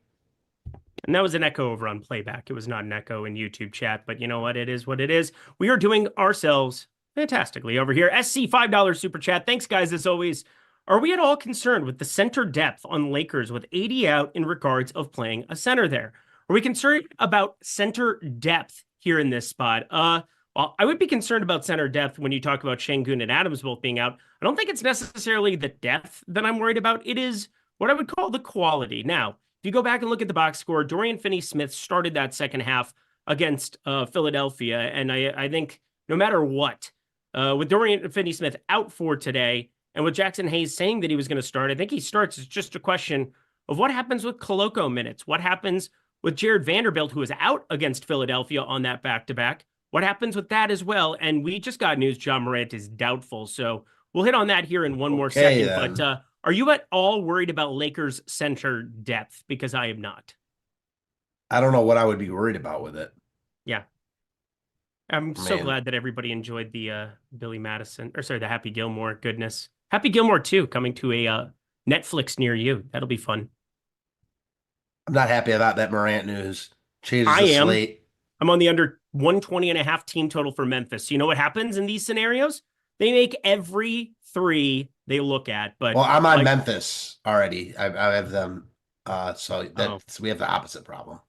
And that was an echo over on playback. It was not an echo in YouTube chat, but you know what? It is what it is. We are doing ourselves fantastically over here. SC $5 super chat. Thanks, guys, as always. Are we at all concerned with the center depth on Lakers with 80 out in regards of playing a center there? Are we concerned about center depth here in this spot? Well, I would be concerned about center depth when you talk about Şengün and Adams both being out. I don't think it's necessarily the depth that I'm worried about. It is what I would call the quality. Now, if you go back and look at the box score, Dorian Finney-Smith started that second half against Philadelphia. And I think no matter what, with Dorian Finney-Smith out for today, and with Jackson Hayes saying that he was going to start, I think he starts. It's just a question of what happens with Koloko minutes. What happens with Jared Vanderbilt, who was out against Philadelphia on that back-to-back? What happens with that as well? And we just got news Ja Morant is doubtful. So we'll hit on that here in one more second. Then. But are you at all worried about Lakers center depth? Because I am not. I don't know what I would be worried about with it. Yeah. I'm so glad that everybody enjoyed the Billy Madison, or sorry, the Happy Gilmore goodness. Happy Gilmore 2 coming to a Netflix near you. That'll be fun. I'm not happy about that Morant news. Changes the slate. I'm on the under 120.5 team total for Memphis. You know what happens in these scenarios? They make every three they look at. But well, I'm on Memphis already. I have them. So we have the opposite problem.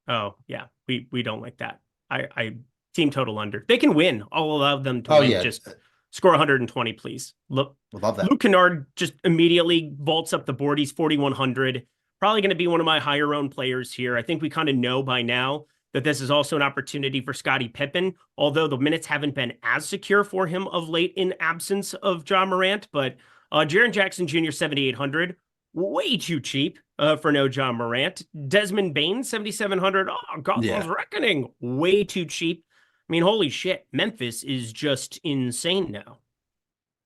Oh yeah, we don't like that. I team total under. They can win. I'll allow them to win. Yeah. Just score 120, please. Look, love that. Luke Kennard just immediately vaults up the board. He's 4,100. Probably going to be one of my higher owned players here. I think we kind of know by now that this is also an opportunity for Scottie Pippen, although the minutes haven't been as secure for him of late in absence of Ja Morant. But Jaren Jackson Jr., 7,800, way too cheap for no Ja Morant. Desmond Bain, 7,700. Oh, Gotham's reckoning, way too cheap. I mean, holy shit, Memphis is just insane now.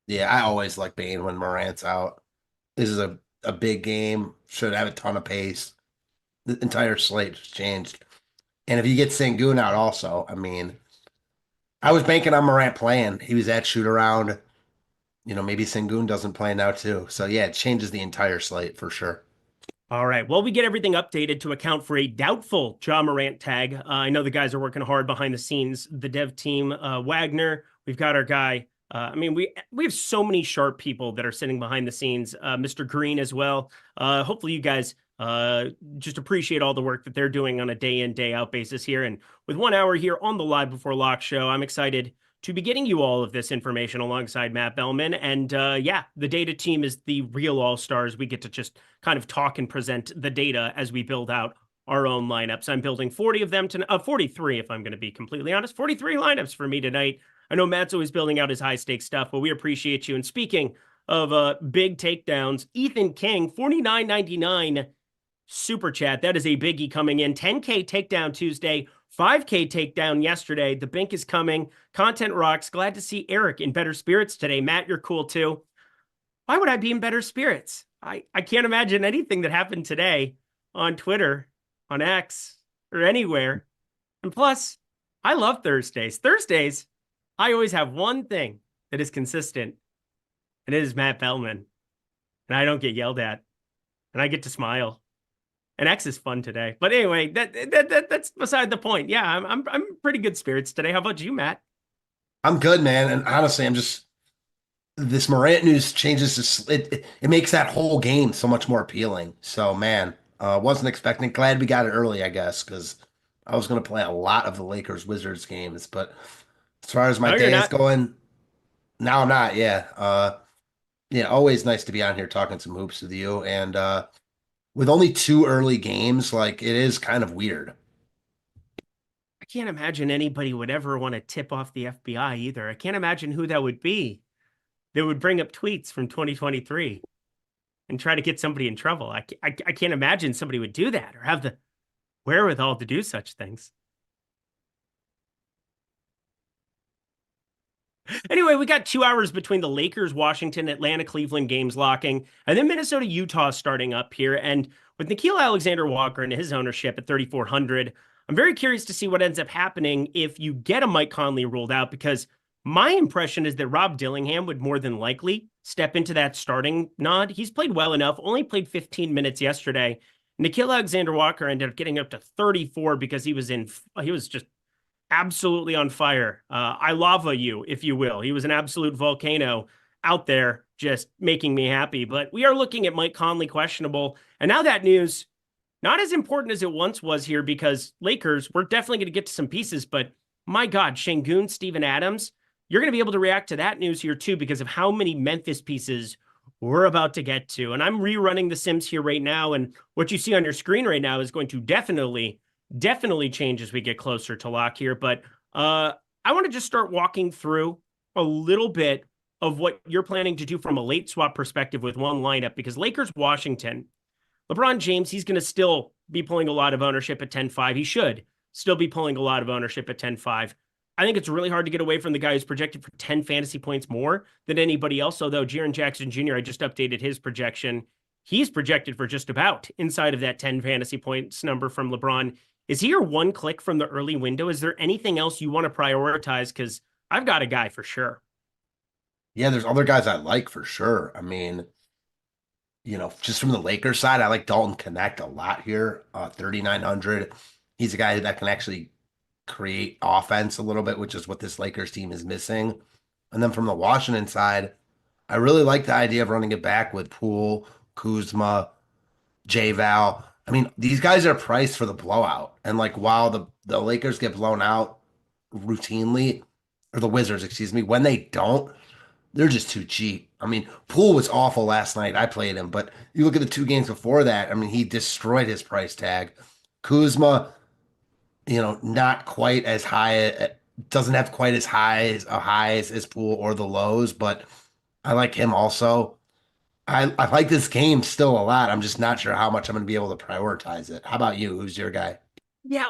Yeah, I always like Bain when Morant's out. This is a big game. Should have a ton of pace. The entire slate just changed. And if you get Sengun out also, I mean, I was banking on Morant playing. He was at shoot around. You know, maybe Sengun doesn't play now too. So yeah, it changes the entire slate for sure. All right. Well, we get everything updated to account for a doubtful Ja Morant tag. I know the guys are working hard behind the scenes. The dev team, Wagner, we've got our guy. I mean, we have so many sharp people that are sitting behind the scenes. Mr. Green as well. Hopefully you guys just appreciate all the work that they're doing on a day in, day out basis here. And with 1 hour here on the Live Before Lock show, I'm excited to be getting you all of this information alongside Matt Belman. And the data team is the real all-stars. We get to just kind of talk and present the data as we build out our own lineups. I'm building 40 of them to 43, if I'm going to be completely honest. 43 lineups for me tonight. I know Matt's always building out his high-stakes stuff, but we appreciate you. And speaking of big takedowns, Ethan King, $49.99 super chat. That is a biggie coming in. 10K takedown Tuesday, 5K takedown yesterday. The Bink is coming. Content rocks. Glad to see Eric in better spirits today. Matt, you're cool too. Why would I be in better spirits? I can't imagine anything that happened today on Twitter, on X, or anywhere. And plus, I love Thursdays. Thursdays, I always have one thing that is consistent, and it is Matt Belman. And I don't get yelled at, and I get to smile. And X is fun today. But anyway, that's beside the point. Yeah, I'm pretty good spirits today. How about you, Matt? I'm good, man. And honestly, this Morant news changes this. It makes that whole game so much more appealing. So, man, wasn't expecting. Glad we got it early, I guess, because I was going to play a lot of the Lakers Wizards games. But as far as my day is going, now I'm not. Yeah. Always nice to be on here talking some hoops with you. And with only 2 early games, like, it is kind of weird. I can't imagine anybody would ever want to tip off the FBI either. I can't imagine who that would be. They would bring up tweets from 2023 and try to get somebody in trouble. I can't imagine somebody would do that or have the wherewithal to do such things. Anyway, we got 2 hours between the Lakers, Washington, Atlanta, Cleveland games locking, and then Minnesota, Utah starting up here. And with Nickeil Alexander-Walker and his ownership at 3,400, I'm very curious to see what ends up happening if you get a Mike Conley ruled out, because my impression is that Rob Dillingham would more than likely step into that starting nod. He's played well enough, only played 15 minutes yesterday. Nickeil Alexander-Walker ended up getting up to 34 because he was just absolutely on fire. I lava you, if you will. He was an absolute volcano out there just making me happy. But we are looking at Mike Conley questionable. And now that news, not as important as it once was here, because Lakers, we're definitely going to get to some pieces. But my God, Sengun, Steven Adams, you're going to be able to react to that news here too, because of how many Memphis pieces we're about to get to. And I'm rerunning the Sims here right now. And what you see on your screen right now is going to definitely change as we get closer to lock here. But I want to just start walking through a little bit of what you're planning to do from a late swap perspective with one lineup, because Lakers Washington, LeBron James, he's going to still be pulling a lot of ownership at 10-5. He should still be pulling a lot of ownership at 10-5. I think it's really hard to get away from the guy who's projected for 10 fantasy points more than anybody else. Although Jaren Jackson Jr., I just updated his projection. He's projected for just about inside of that 10 fantasy points number from LeBron. Is he your one click from the early window? Is there anything else you want to prioritize? Because I've got a guy for sure. Yeah, there's other guys I like for sure. I mean, just from the Lakers side, I like Dalton Connect a lot here. 3,900. He's a guy that can actually create offense a little bit, which is what this Lakers team is missing. And then from the Washington side, I really like the idea of running it back with Poole, Kuzma, J-Val. I mean, these guys are priced for the blowout. And while the Lakers get blown out routinely, or the Wizards, excuse me, when they don't, they're just too cheap. I mean, Poole was awful last night. I played him, but you look at the 2 games before that, I mean, he destroyed his price tag. Kuzma, not quite as high, doesn't have quite as high as Poole or the lows, but I like him also. I like this game still a lot. I'm just not sure how much I'm going to be able to prioritize it. How about you? Who's your guy? Yeah,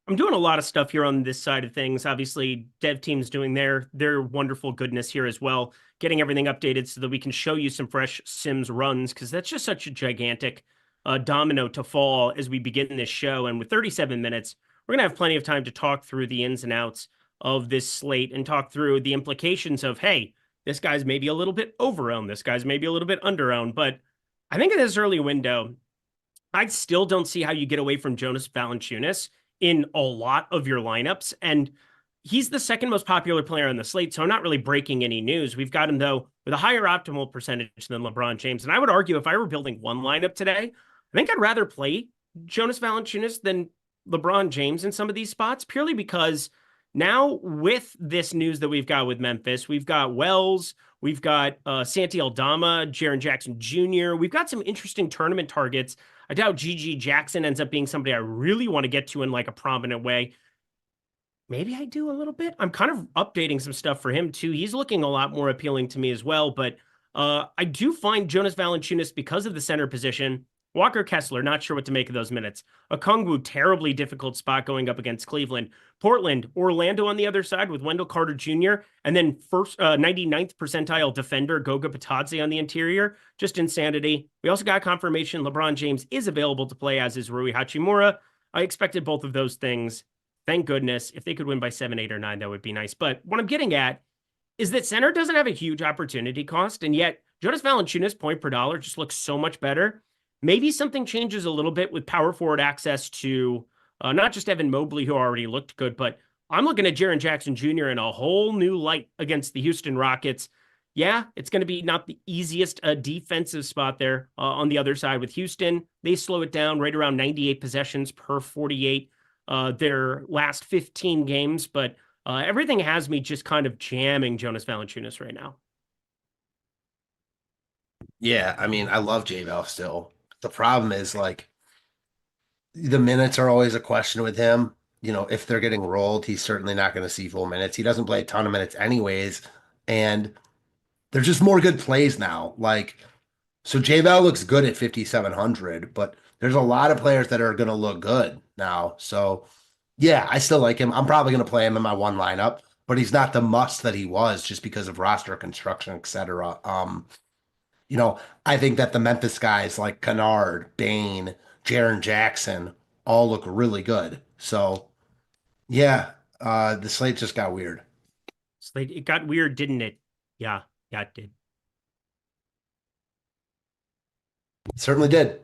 I'm doing a lot of stuff here on this side of things. Obviously, dev team's doing their wonderful goodness here as well, getting everything updated so that we can show you some fresh Sims runs, because that's just such a gigantic domino to fall as we begin this show. And with 37 minutes, we're going to have plenty of time to talk through the ins and outs of this slate and talk through the implications of, hey, this guy's maybe a little bit over-owned, this guy's maybe a little bit under-owned. But I think in this early window, I still don't see how you get away from Jonas Valanciunas in a lot of your lineups. And he's the second most popular player on the slate, so I'm not really breaking any news. We've got him, though, with a higher optimal percentage than LeBron James. And I would argue if I were building one lineup today, I think I'd rather play Jonas Valanciunas than LeBron James in some of these spots, purely because now with this news that we've got with Memphis, we've got Wells, we've got Santi Aldama, Jaren Jackson Jr., we've got some interesting tournament targets. I doubt GG Jackson ends up being somebody I really want to get to in a prominent way. Maybe I do a little bit. I'm kind of updating some stuff for him too. He's looking a lot more appealing to me as well, but I do find Jonas Valanciunas, because of the center position, Walker Kessler, not sure what to make of those minutes. Okongwu, terribly difficult spot going up against Cleveland. Portland, Orlando on the other side with Wendell Carter Jr. And then 99th percentile defender Goga Bitadze on the interior. Just insanity. We also got confirmation LeBron James is available to play, as is Rui Hachimura. I expected both of those things. Thank goodness. If they could win by 7, 8, or 9, that would be nice. But what I'm getting at is that center doesn't have a huge opportunity cost, and yet Jonas Valanciunas' point per dollar just looks so much better. Maybe something changes a little bit with power forward access to not just Evan Mobley, who already looked good, but I'm looking at Jaren Jackson Jr. in a whole new light against the Houston Rockets. Yeah, it's going to be not the easiest defensive spot there on the other side with Houston. They slow it down right around 98 possessions per 48 their last 15 games, but everything has me just kind of jamming Jonas Valanciunas right now. Yeah, I mean, I love J-Val still. The problem is the minutes are always a question with him. If they're getting rolled, he's certainly not going to see full minutes. He doesn't play a ton of minutes anyways. And there's just more good plays now. So J-Val looks good at 5,700, but there's a lot of players that are going to look good now. So yeah, I still like him. I'm probably going to play him in my one lineup, but he's not the must that he was just because of roster construction, etc. I think that the Memphis guys like Kennard, Bane, Jaren Jackson all look really good. So, yeah, the slate just got weird. It got weird, didn't it? Yeah, it did. It certainly did.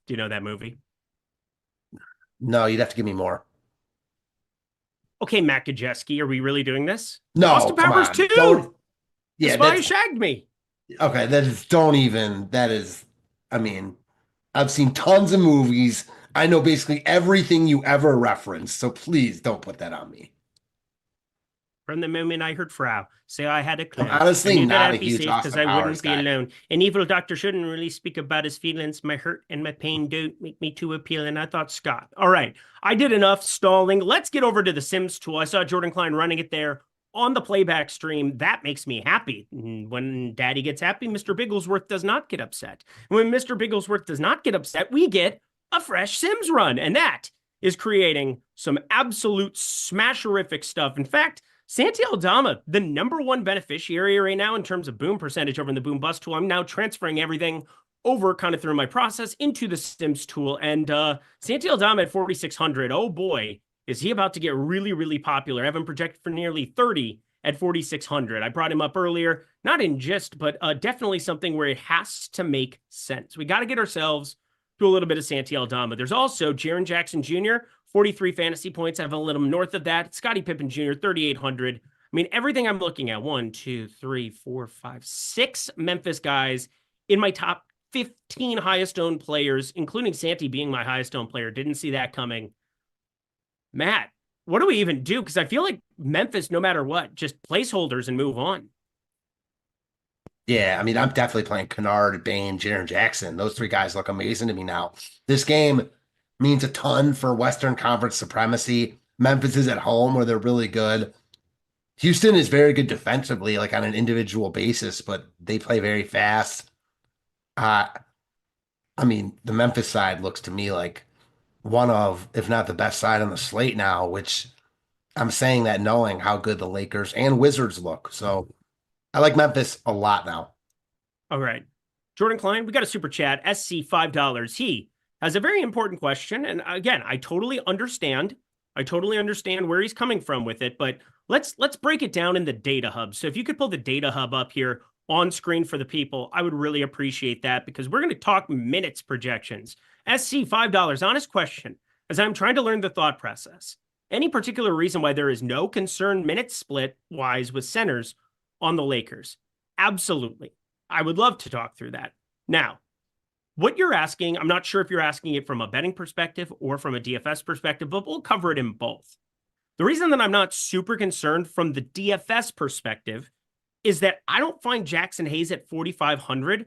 Do you know that movie? No, you'd have to give me more. Okay, Matt Gajeski, are we really doing this? No, Austin Powers 2! Yeah, the Spy Who Shagged Me. Okay, I mean, I've seen tons of movies. I know basically everything you ever referenced, so please don't put that on me. From the moment I heard Frau say I had a clue. Honestly, I knew not that a I'd be huge safe Austin because I Powers wouldn't be guy. alone. An evil doctor shouldn't really speak about his feelings. My hurt and my pain don't make me too appealing. I thought Scott. All right, I did enough stalling. Let's get over to the Sims tool. I saw Jordan Klein running it there on the playback stream. That makes me happy. When Daddy gets happy, Mr. Bigglesworth does not get upset. When Mr. Bigglesworth does not get upset, we get a fresh Sims run, and that is creating some absolute smasherific stuff. In fact, Santi Aldama, the #1 beneficiary right now in terms of boom percentage over in the boom bust tool. I'm now transferring everything over kind of through my process into the Sims tool. And Santi Aldama at 4,600. Oh boy, is he about to get really, really popular. I have him projected for nearly 30 at 4,600. I brought him up earlier, not in gist, but definitely something where it has to make sense. We got to get ourselves to a little bit of Santi Aldama. There's also Jaren Jackson Jr., 43 fantasy points. I have a little north of that. Scottie Pippen Jr., 3,800. I mean, everything I'm looking at, 1, 2, 3, 4, 5, 6 Memphis guys in my top 15 highest owned players, including Santi being my highest owned player. Didn't see that coming. Matt, what do we even do? Because I feel like Memphis, no matter what, just placeholders and move on. Yeah, I mean, I'm definitely playing Kennard, Bane, Jaren Jackson. Those 3 guys look amazing to me now. This game means a ton for Western Conference supremacy. Memphis is at home where they're really good. Houston is very good defensively, like on an individual basis, but they play very fast. I mean, the Memphis side looks to me like one of, if not the best side on the slate now, which I'm saying that knowing how good the Lakers and Wizards look. So I like Memphis a lot now. All right. Jordan Klein, we got a super chat, SC $5. He has a very important question. And again, I totally understand where he's coming from with it, but let's break it down in the data hub. So if you could pull the data hub up here on screen for the people, I would really appreciate that because we're going to talk minutes projections. SC $5, honest question, as I'm trying to learn the thought process. Any particular reason why there is no concern minute split wise with centers on the Lakers? Absolutely. I would love to talk through that. Now, what you're asking, I'm not sure if you're asking it from a betting perspective or from a DFS perspective, but we'll cover it in both. The reason that I'm not super concerned from the DFS perspective is that I don't find Jackson Hayes at 4,500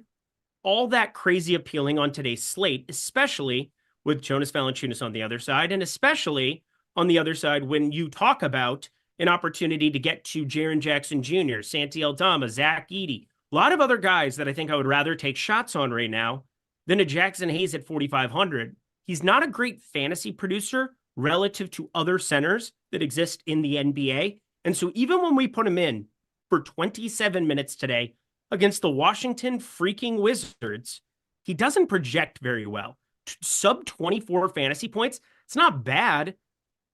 all that crazy appealing on today's slate, especially with Jonas Valanciunas on the other side, and especially on the other side when you talk about an opportunity to get to Jaren Jackson Jr., Santi Aldama, Zach Edey, a lot of other guys that I think I would rather take shots on right now than a Jackson Hayes at 4,500. He's not a great fantasy producer relative to other centers that exist in the NBA. And so even when we put him in for 27 minutes today against the Washington freaking Wizards, he doesn't project very well. Sub 24 fantasy points, it's not bad,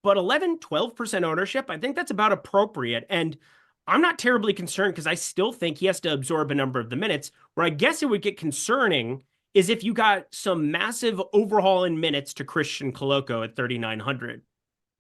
but 12% ownership, I think that's about appropriate. And I'm not terribly concerned because I still think he has to absorb a number of the minutes. Where I guess it would get concerning is if you got some massive overhaul in minutes to Christian Koloko at 3,900.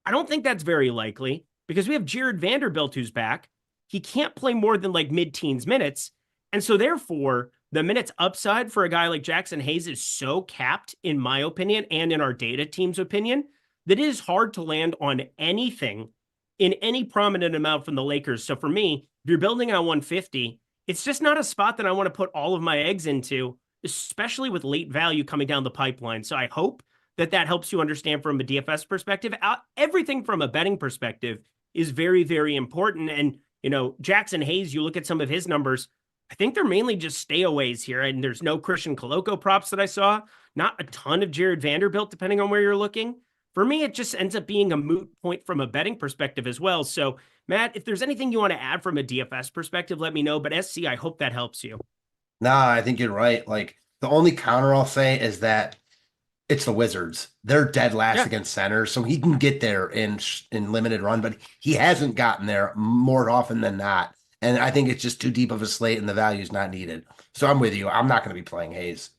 I don't think that's very likely because we have Jared Vanderbilt who's back. He can't play more than like mid-teens minutes. And so therefore, the minutes upside for a guy like Jackson Hayes is so capped, in my opinion, and in our data team's opinion, that it is hard to land on anything in any prominent amount from the Lakers. So for me, if you're building on 150, it's just not a spot that I want to put all of my eggs into, especially with late value coming down the pipeline. So I hope that that helps you understand from a DFS perspective. Everything from a betting perspective is very, very important. And, you know, Jackson Hayes, you look at some of his numbers, I think they're mainly just stayaways here. And there's no Christian Koloko props that I saw, not a ton of Jared Vanderbilt, depending on where you're looking. For me, it just ends up being a moot point from a betting perspective as well. So, Matt, if there's anything you want to add from a DFS perspective, let me know. But SC, I hope that helps you. Nah, I think you're right. Like, the only counter I'll say is that it's the Wizards. They're dead last against centers, so he can get there in limited run, but he hasn't gotten there more often than not. And I think it's just too deep of a slate and the value is not needed. So I'm with you. I'm not going to be playing Hayes.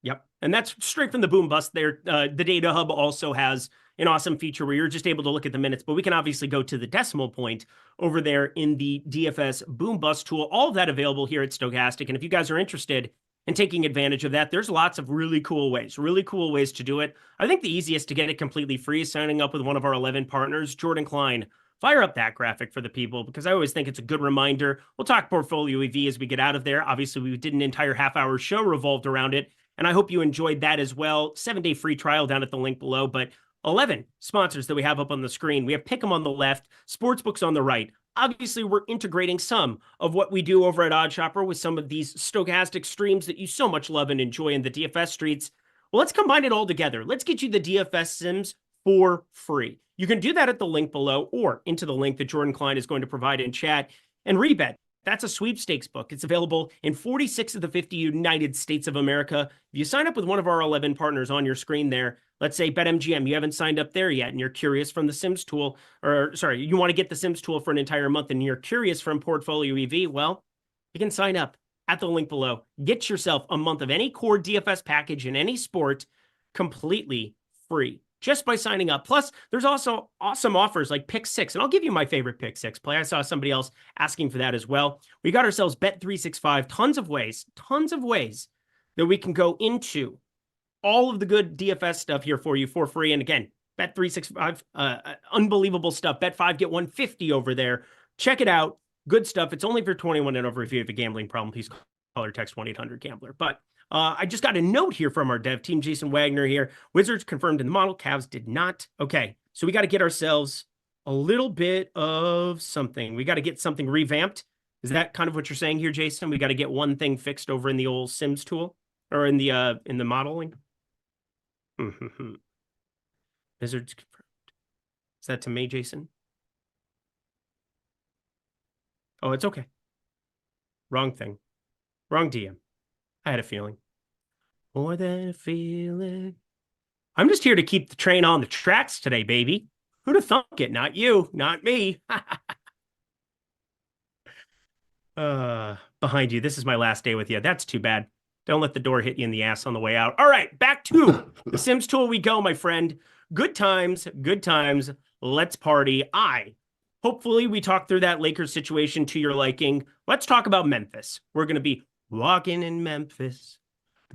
Yep. And that's straight from the boom bust there. The data hub also has an awesome feature where you're just able to look at the minutes, but we can obviously go to the decimal point over there in the DFS boom bust tool. All of that available here at Stokastic. And if you guys are interested in taking advantage of that, there's lots of really cool ways to do it. I think the easiest to get it completely free is signing up with one of our 11 partners. Jordan Klein fire up that graphic for the people because I always think it's a good reminder. We'll talk Portfolio EV as we get out of there. Obviously, we did an entire half-hour show revolved around it, and I hope you enjoyed that as well. 7-day free trial down at the link below, but 11 sponsors that we have up on the screen. We have Pick'em on the left, Sportsbooks on the right. Obviously, we're integrating some of what we do over at OddsShopper with some of these Stokastic streams that you so much love and enjoy in the DFS streets. Well, let's combine it all together. Let's get you the DFS sims for free. You can do that at the link below or into the link that Jordan Klein is going to provide in chat. And Rebet, that's a sweepstakes book. It's available in 46 of the 50 United States of America. If you sign up with one of our 11 partners on your screen there, let's say BetMGM, you haven't signed up there yet and you're curious from the Sims tool, or sorry, you want to get the Sims tool for an entire month and you're curious from Portfolio EV, well, you can sign up at the link below. Get yourself a month of any core DFS package in any sport completely free just by signing up. Plus, there's also awesome offers like Pick 6, and I'll give you my favorite Pick 6 play. I saw somebody else asking for that as well. We got ourselves Bet365, tons of ways that we can go into all of the good DFS stuff here for you for free. And again, Bet365, unbelievable stuff. Bet5, get 150 over there. Check it out. Good stuff. It's only for 21 and over. If you have a gambling problem, please call or text 1-800-GAMBLER. But I just got a note here from our dev team, Jason Wagner here. Wizards confirmed in the model. Cavs did not. Okay, so we got to get ourselves a little bit of something. We got to get something revamped. Is that kind of what you're saying here, Jason? We got to get one thing fixed over in the old Sims tool or in the modeling. Wizards confirmed. Is that to me, Jason? Oh, it's okay. Wrong thing. Wrong DM. I had a feeling. More than a feeling. I'm just here to keep the train on the tracks today, baby. Who'd have thunk it? Not you, not me. Behind you. This is my last day with you. That's too bad. Don't let the door hit you in the ass on the way out. All right, back to the Sims tool we go, my friend. Good times, good times. Let's party. Hopefully we talk through that Lakers situation to your liking. Let's talk about Memphis. We're going to be walking in Memphis,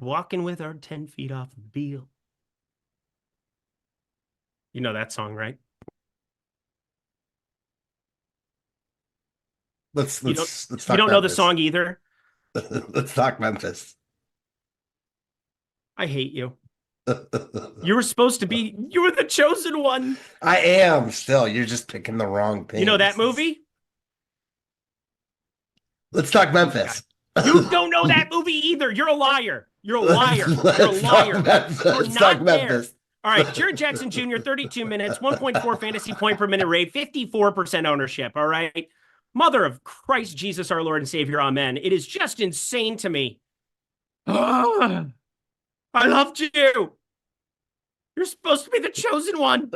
walking with our 10 feet off the Beale. You know that song, right? Let's talk. You don't know the song either? Let's talk Memphis. I hate you. You were supposed to be, you were the chosen one. I am still. You're just picking the wrong thing. You know that movie? Let's talk Memphis. You don't know that movie either. You're a liar. You're a liar. You're a liar. Let's talk Memphis. All right, Jared Jackson Jr., 32 minutes, 1.4 fantasy point per minute rate, 54% ownership, all right? Mother of Christ Jesus, our Lord and Savior, amen. It is just insane to me. I loved you. You're supposed to be the chosen one.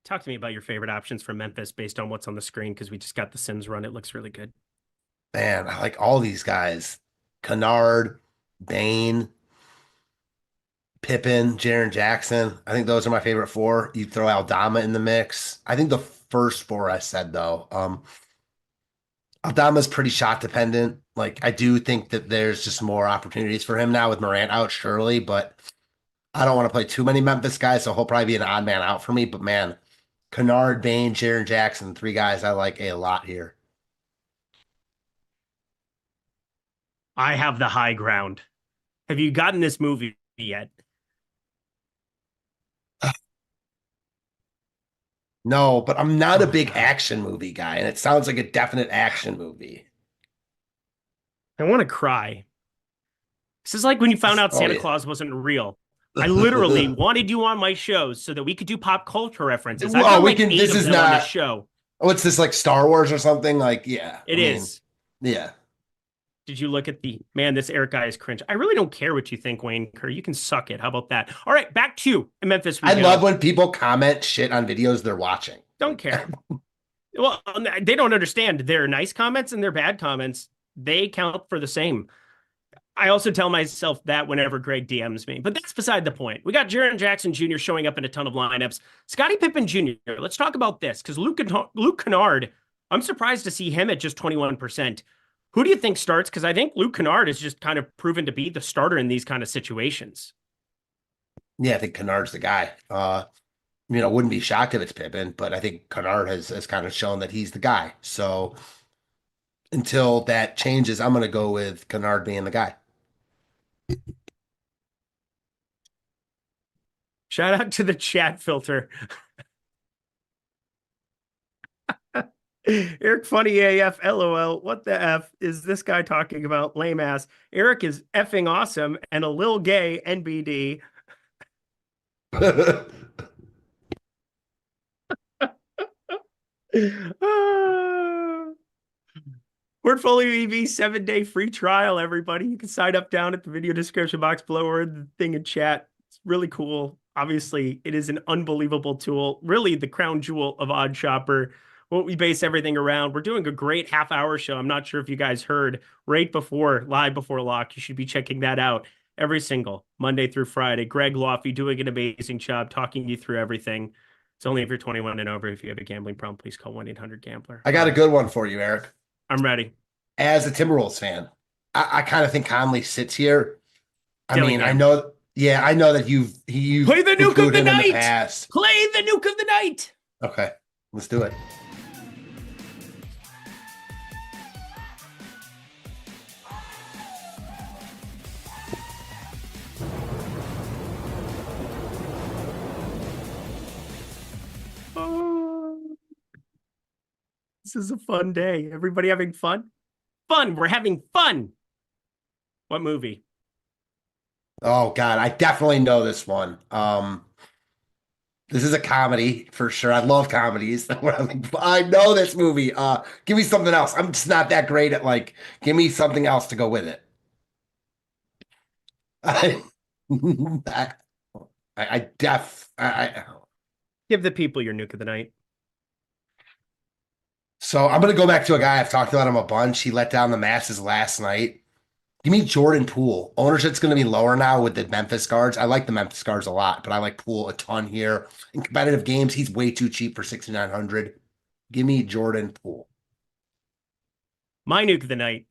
Talk to me about your favorite options for Memphis based on what's on the screen, because we just got the Sims run. It looks really good. Man, I like all these guys. Kennard, Bane, Pippen, Jaren Jackson. I think those are my favorite four. You throw Aldama in the mix. I think the first four I said, though. Aldama's pretty shot dependent. Like, I do think that there's just more opportunities for him now with Morant out, surely, but I don't want to play too many Memphis guys, so he'll probably be an odd man out for me. But man, Kennard, Bane, Jaren Jackson, three guys I like a lot here. I have the high ground. Have you gotten this movie yet? No, but I'm not a big action movie guy, and it sounds like a definite action movie. I want to cry. This is like when you found out Santa Claus wasn't real. I literally wanted you on my shows so that we could do pop culture references. Oh, we can. This is not on this show. Oh, it's this like Star Wars or something? Like, yeah. It is. Yeah. Did you look at man, this Eric guy is cringe. I really don't care what you think, Wayne Kerr. You can suck it. How about that? All right, back to Memphis. I love when people comment shit on videos they're watching. Don't care. Well, they don't understand. Their nice comments and their bad comments, they count for the same. I also tell myself that whenever Greg DMs me, but that's beside the point. We got Jaren Jackson Jr. showing up in a ton of lineups. Scottie Pippen Jr., let's talk about this, because Luke Kennard, I'm surprised to see him at just 21%. Who do you think starts? Because I think Luke Kennard is just kind of proven to be the starter in these kind of situations. Yeah, I think Kennard's the guy. Wouldn't be shocked if it's Pippen, but I think Kennard has kind of shown that he's the guy. So until that changes, I'm going to go with Kennard being the guy. Shout out to the chat filter. Eric Funny AF, LOL. What the F is this guy talking about? Lame ass. Eric is effing awesome and a little gay, NBD. Portfolio EV 7-day free trial, everybody. You can sign up down at the video description box below or the thing in chat. It's really cool. Obviously, it is an unbelievable tool. Really the crown jewel of OddsShopper. What we base everything around. We're doing a great half-hour show. I'm not sure if you guys heard right before, live before lock. You should be checking that out every single Monday through Friday. Greg Loughy doing an amazing job talking you through everything. It's only if you're 21 and over. If you have a gambling problem, please call 1-800-GAMBLER. I got a good one for you, Eric. I'm ready. As a Timberwolves fan, I kind of think Conley sits here. I Dillingham. mean, I know that you've play the nuke of the night. Play the nuke of the night. Okay, let's do it. This is a fun day. Everybody having fun? Fun. We're having fun. What movie? Oh God, I definitely know this one. This is a comedy for sure. I love comedies. I know this movie. Give me something else. I'm just not that great at give me something else to go with it. Give the people your nuke of the night. So I'm going to go back to a guy I've talked about him a bunch. He let down the masses last night. Give me Jordan Poole. Ownership's going to be lower now with the Memphis guards. I like the Memphis guards a lot, but I like Poole a ton here. In competitive games, he's way too cheap for 6,900. Give me Jordan Poole. My nuke of the night.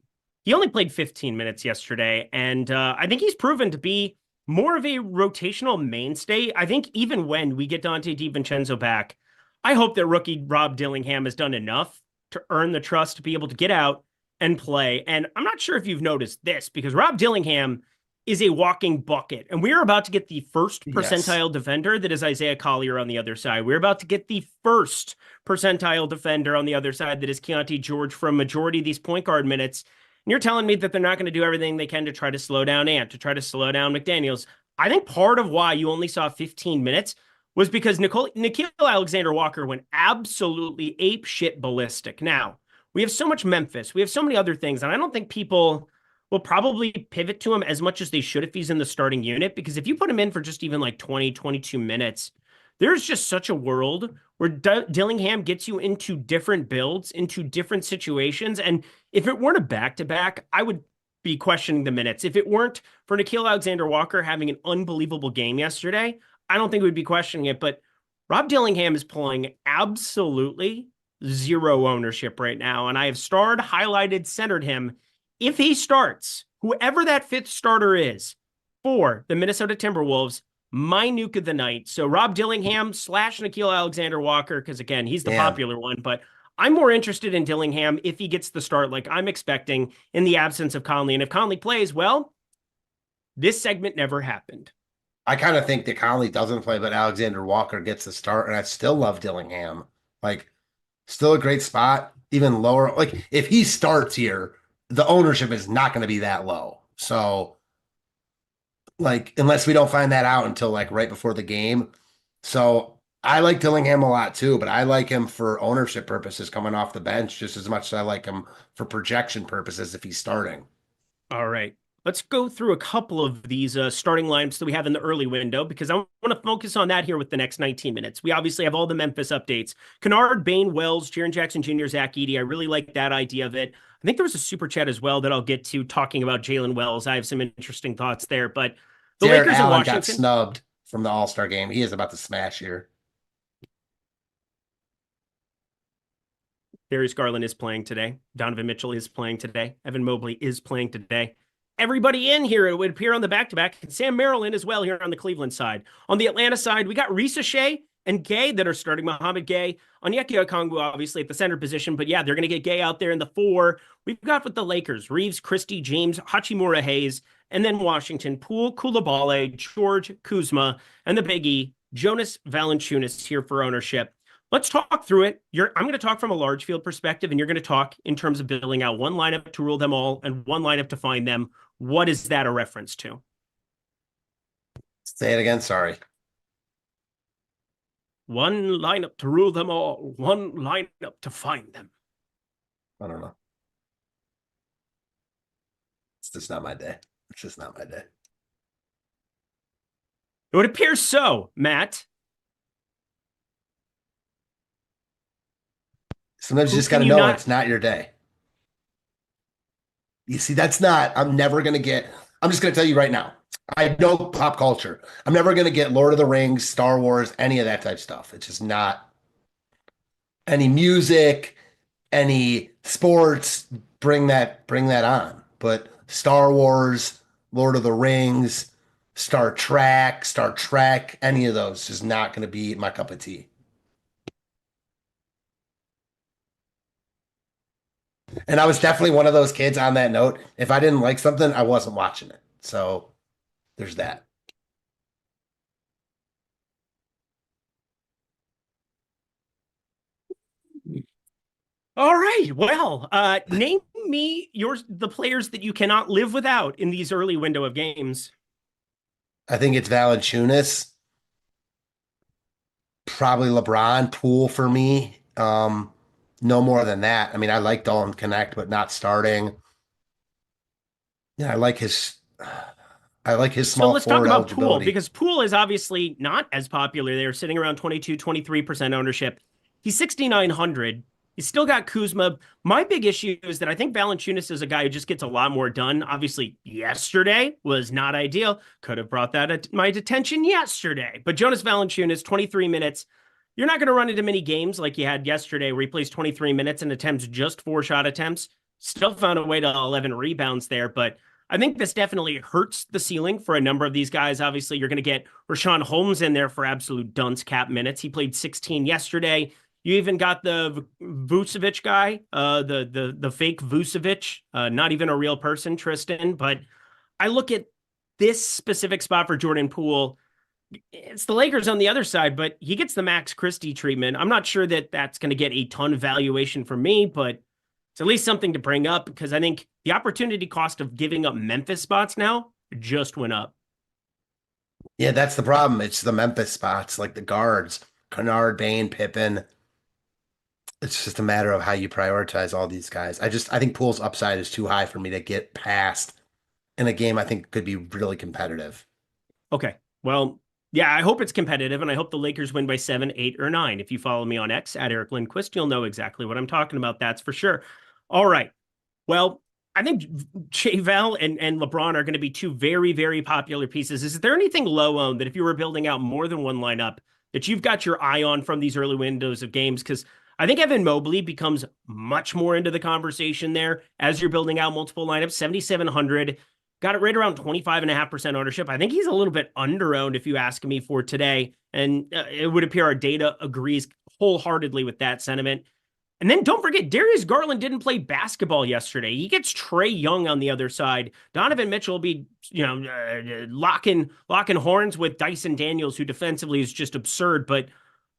He only played 15 minutes yesterday, and I think he's proven to be more of a rotational mainstay. I think even when we get Dante DiVincenzo back, I hope that rookie Rob Dillingham has done enough to earn the trust to be able to get out and play. And I'm not sure if you've noticed this, because Rob Dillingham is a walking bucket. And we're about to get the first percentile defender that is Isaiah Collier on the other side. We're about to get the first percentile defender on the other side that is Keontae George from majority of these point guard minutes. And you're telling me that they're not going to do everything they can to try to slow down Ant, to try to slow down McDaniels. I think part of why you only saw 15 minutes was because Nickeil Alexander-Walker went absolutely ape shit ballistic. Now, we have so much Memphis. We have so many other things, and I don't think people will probably pivot to him as much as they should if he's in the starting unit, because if you put him in for just even 20, 22 minutes, there's just such a world where Dillingham gets you into different builds, into different situations, and if it weren't a back-to-back, I would be questioning the minutes. If it weren't for Nickeil Alexander-Walker having an unbelievable game yesterday, I don't think we'd be questioning it, but Rob Dillingham is pulling absolutely zero ownership right now, and I have starred, highlighted, centered him. If he starts, whoever that fifth starter is for the Minnesota Timberwolves, my nuke of the night. So Rob Dillingham / Nickeil Alexander-Walker, because again, he's the popular one, but I'm more interested in Dillingham if he gets the start like I'm expecting in the absence of Conley. And if Conley plays, well, this segment never happened. I kind of think that Conley doesn't play, but Alexander Walker gets the start, and I still love Dillingham. Still a great spot, even lower. If he starts here, the ownership is not going to be that low. So, unless we don't find that out until right before the game. So I like Dillingham a lot too, but I like him for ownership purposes coming off the bench just as much as I like him for projection purposes if he's starting. All right. Let's go through a couple of these starting lineups that we have in the early window, because I want to focus on that here with the next 19 minutes. We obviously have all the Memphis updates. Kennard, Bane, Wells, Jaren Jackson Jr., Zach Edey. I really like that idea of it. I think there was a super chat as well that I'll get to talking about Jalen Wells. I have some interesting thoughts there, but the Jared Lakers Allen and Washington got snubbed from the All-Star game. He is about to smash here. Darius Garland is playing today. Donovan Mitchell is playing today. Evan Mobley is playing today. everybody in here, it would appear, on the back-to-back. And Sam Merrill in as well here on the Cleveland side. On the Atlanta side, we got Risa Shea and Gay that are starting. Muhammad Gay, Onyeka Okongwu, obviously at the center position. But yeah, they're going to get Gay out there in the 4. We've got with the Lakers, Reeves, Christie, James, Hachimura, Hayes, and then Washington, Poole, Koulibaly, George, Kuzma, and the Big E, Jonas Valanciunas here for ownership. Let's talk through it. I'm going to talk from a large field perspective, and you're going to talk in terms of building out one lineup to rule them all and one lineup to find them. What is that a reference to? Say it again. Sorry. One lineup to rule them all, one lineup to find them. I don't know. It's just not my day. It's just not my day. It would appear so, Matt. Sometimes you just got to know it's not your day. You see, I'm just going to tell you right now. I know pop culture. I'm never going to get Lord of the Rings, Star Wars, any of that type of stuff. It's just not any music, any sports. Bring that on. But Star Wars, Lord of the Rings, Star Trek, any of those is not going to be my cup of tea. And I was definitely one of those kids on that note. If I didn't like something, I wasn't watching it. So there's that. All right. Well, name me the players that you cannot live without in these early window of games. I think it's Valanciunas. Probably LeBron. Poole for me. No more than that. I mean, I like Dalton Connect, but not starting. Yeah, I like his small So let's talk forward about Poole, eligibility. because Poole is obviously not as popular. They're sitting around 23% ownership. He's 6,900. He's still got Kuzma. My big issue is that I think Valanciunas is a guy who just gets a lot more done. Obviously, yesterday was not ideal. Could have brought that to my attention yesterday. But Jonas Valanciunas, 23 minutes. You're not going to run into many games like you had yesterday where he plays 23 minutes and attempts just 4 shot attempts. Still found a way to 11 rebounds there, but I think this definitely hurts the ceiling for a number of these guys. Obviously, you're going to get Rashawn Holmes in there for absolute dunce cap minutes. He played 16 yesterday. You even got the Vucevic guy, the fake Vucevic, not even a real person, Tristan. But I look at this specific spot for Jordan Poole. It's the Lakers on the other side, but he gets the Max Christie treatment. I'm not sure that that's going to get a ton of valuation for me, but it's at least something to bring up because I think the opportunity cost of giving up Memphis spots now just went up. Yeah, that's the problem. It's the Memphis spots, like the guards, Kennard, Bane, Pippen. It's just a matter of how you prioritize all these guys. I think Poole's upside is too high for me to get past in a game I think could be really competitive. Okay. Well, yeah, I hope it's competitive, and I hope the Lakers win by 7, 8, or 9. If you follow me on X at Eric Lindquist, you'll know exactly what I'm talking about. That's for sure. All right. Well, I think J-Val and LeBron are going to be two very, very popular pieces. Is there anything low owned that if you were building out more than one lineup that you've got your eye on from these early windows of games? Because I think Evan Mobley becomes much more into the conversation there as you're building out multiple lineups. 7,700. Got it right around 25.5% ownership. I think he's a little bit under-owned if you ask me for today. And it would appear our data agrees wholeheartedly with that sentiment. And then don't forget, Darius Garland didn't play basketball yesterday. He gets Trae Young on the other side. Donovan Mitchell will be, locking horns with Dyson Daniels, who defensively is just absurd. But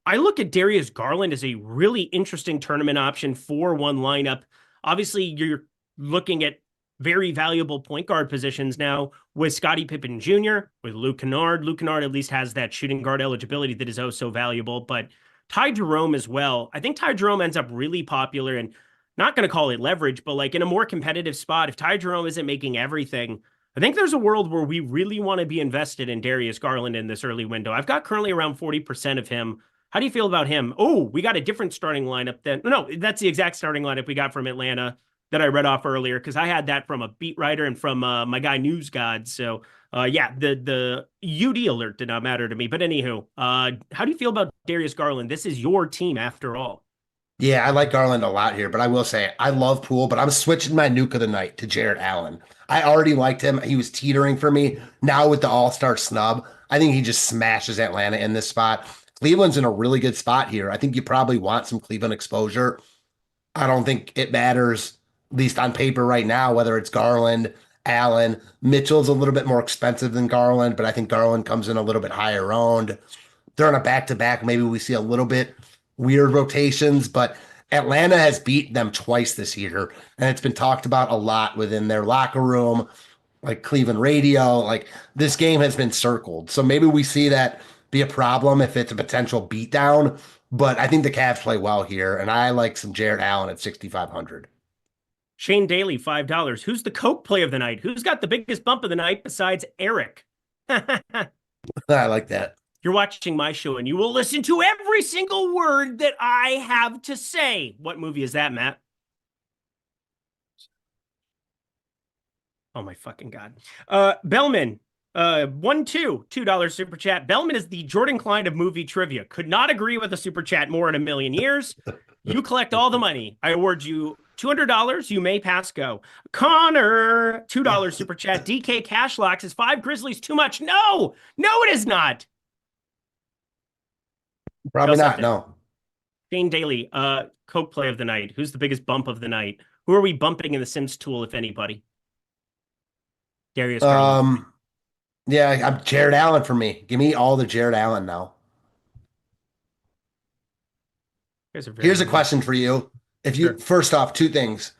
I look at Darius Garland as a really interesting tournament option for one lineup. Obviously, you're looking at very valuable point guard positions now with Scottie Pippen Jr., with Luke Kennard. Luke Kennard at least has that shooting guard eligibility that is oh so valuable, but Ty Jerome as well. I think Ty Jerome ends up really popular, and not going to call it leverage, but like in a more competitive spot. If Ty Jerome isn't making everything, I think there's a world where we really want to be invested in Darius Garland in this early window. I've got currently around 40% of him. How do you feel about him? Oh, we got a different starting lineup then. No, that's the exact starting lineup we got from Atlanta that I read off earlier, because I had that from a beat writer and from my guy News God. So the UD alert did not matter to me. But anywho, how do you feel about Darius Garland? This is your team after all. Yeah, I like Garland a lot here, but I will say I love Poole, but I'm switching my nuke of the night to Jared Allen. I already liked him. He was teetering for me. Now with the All-Star snub, I think he just smashes Atlanta in this spot. Cleveland's in a really good spot here. I think you probably want some Cleveland exposure. I don't think it matters, at least on paper right now, whether it's Garland, Allen. Mitchell's a little bit more expensive than Garland, but I think Garland comes in a little bit higher owned. They're on a back-to-back. Maybe we see a little bit weird rotations, but Atlanta has beat them twice this year, and it's been talked about a lot within their locker room, like Cleveland radio. Like, this game has been circled. So maybe we see that be a problem if it's a potential beatdown, but I think the Cavs play well here, and I like some Jared Allen at 6,500. Shane Daly, $5. Who's the Coke play of the night? Who's got the biggest bump of the night besides Eric? I like that. You're watching my show and you will listen to every single word that I have to say. What movie is that, Matt? Oh my fucking God. Belman, $2 super chat. Belman is the Jordan Klein of movie trivia. Could not agree with a super chat more in a million years. You collect all the money. I award you $200. You may pass go. Connor, $2 super chat. DK Cash Locks is 5 Grizzlies too much. No, it is not. Probably not, no. Shane Daly, Coke play of the night. Who's the biggest bump of the night? Who are we bumping in the Sims tool, if anybody? Darius Garland. Yeah, I'm Jared Allen for me. Give me all the Jared Allen now. Here's a question for you. If you First off, two things.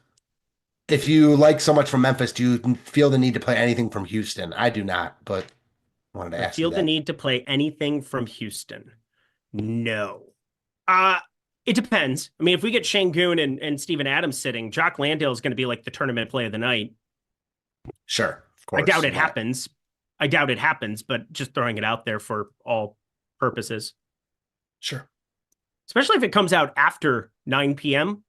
If you like so much from Memphis, do you feel the need to play anything from Houston? I do not, but I wanted to ask you that. Feel the need to play anything from Houston? No. It depends. I mean, if we get Şengün and Steven Adams sitting, Jock Landale is going to be like the tournament play of the night. Sure, of course. I doubt it happens, but just throwing it out there for all purposes. Sure. Especially if it comes out after 9 p.m.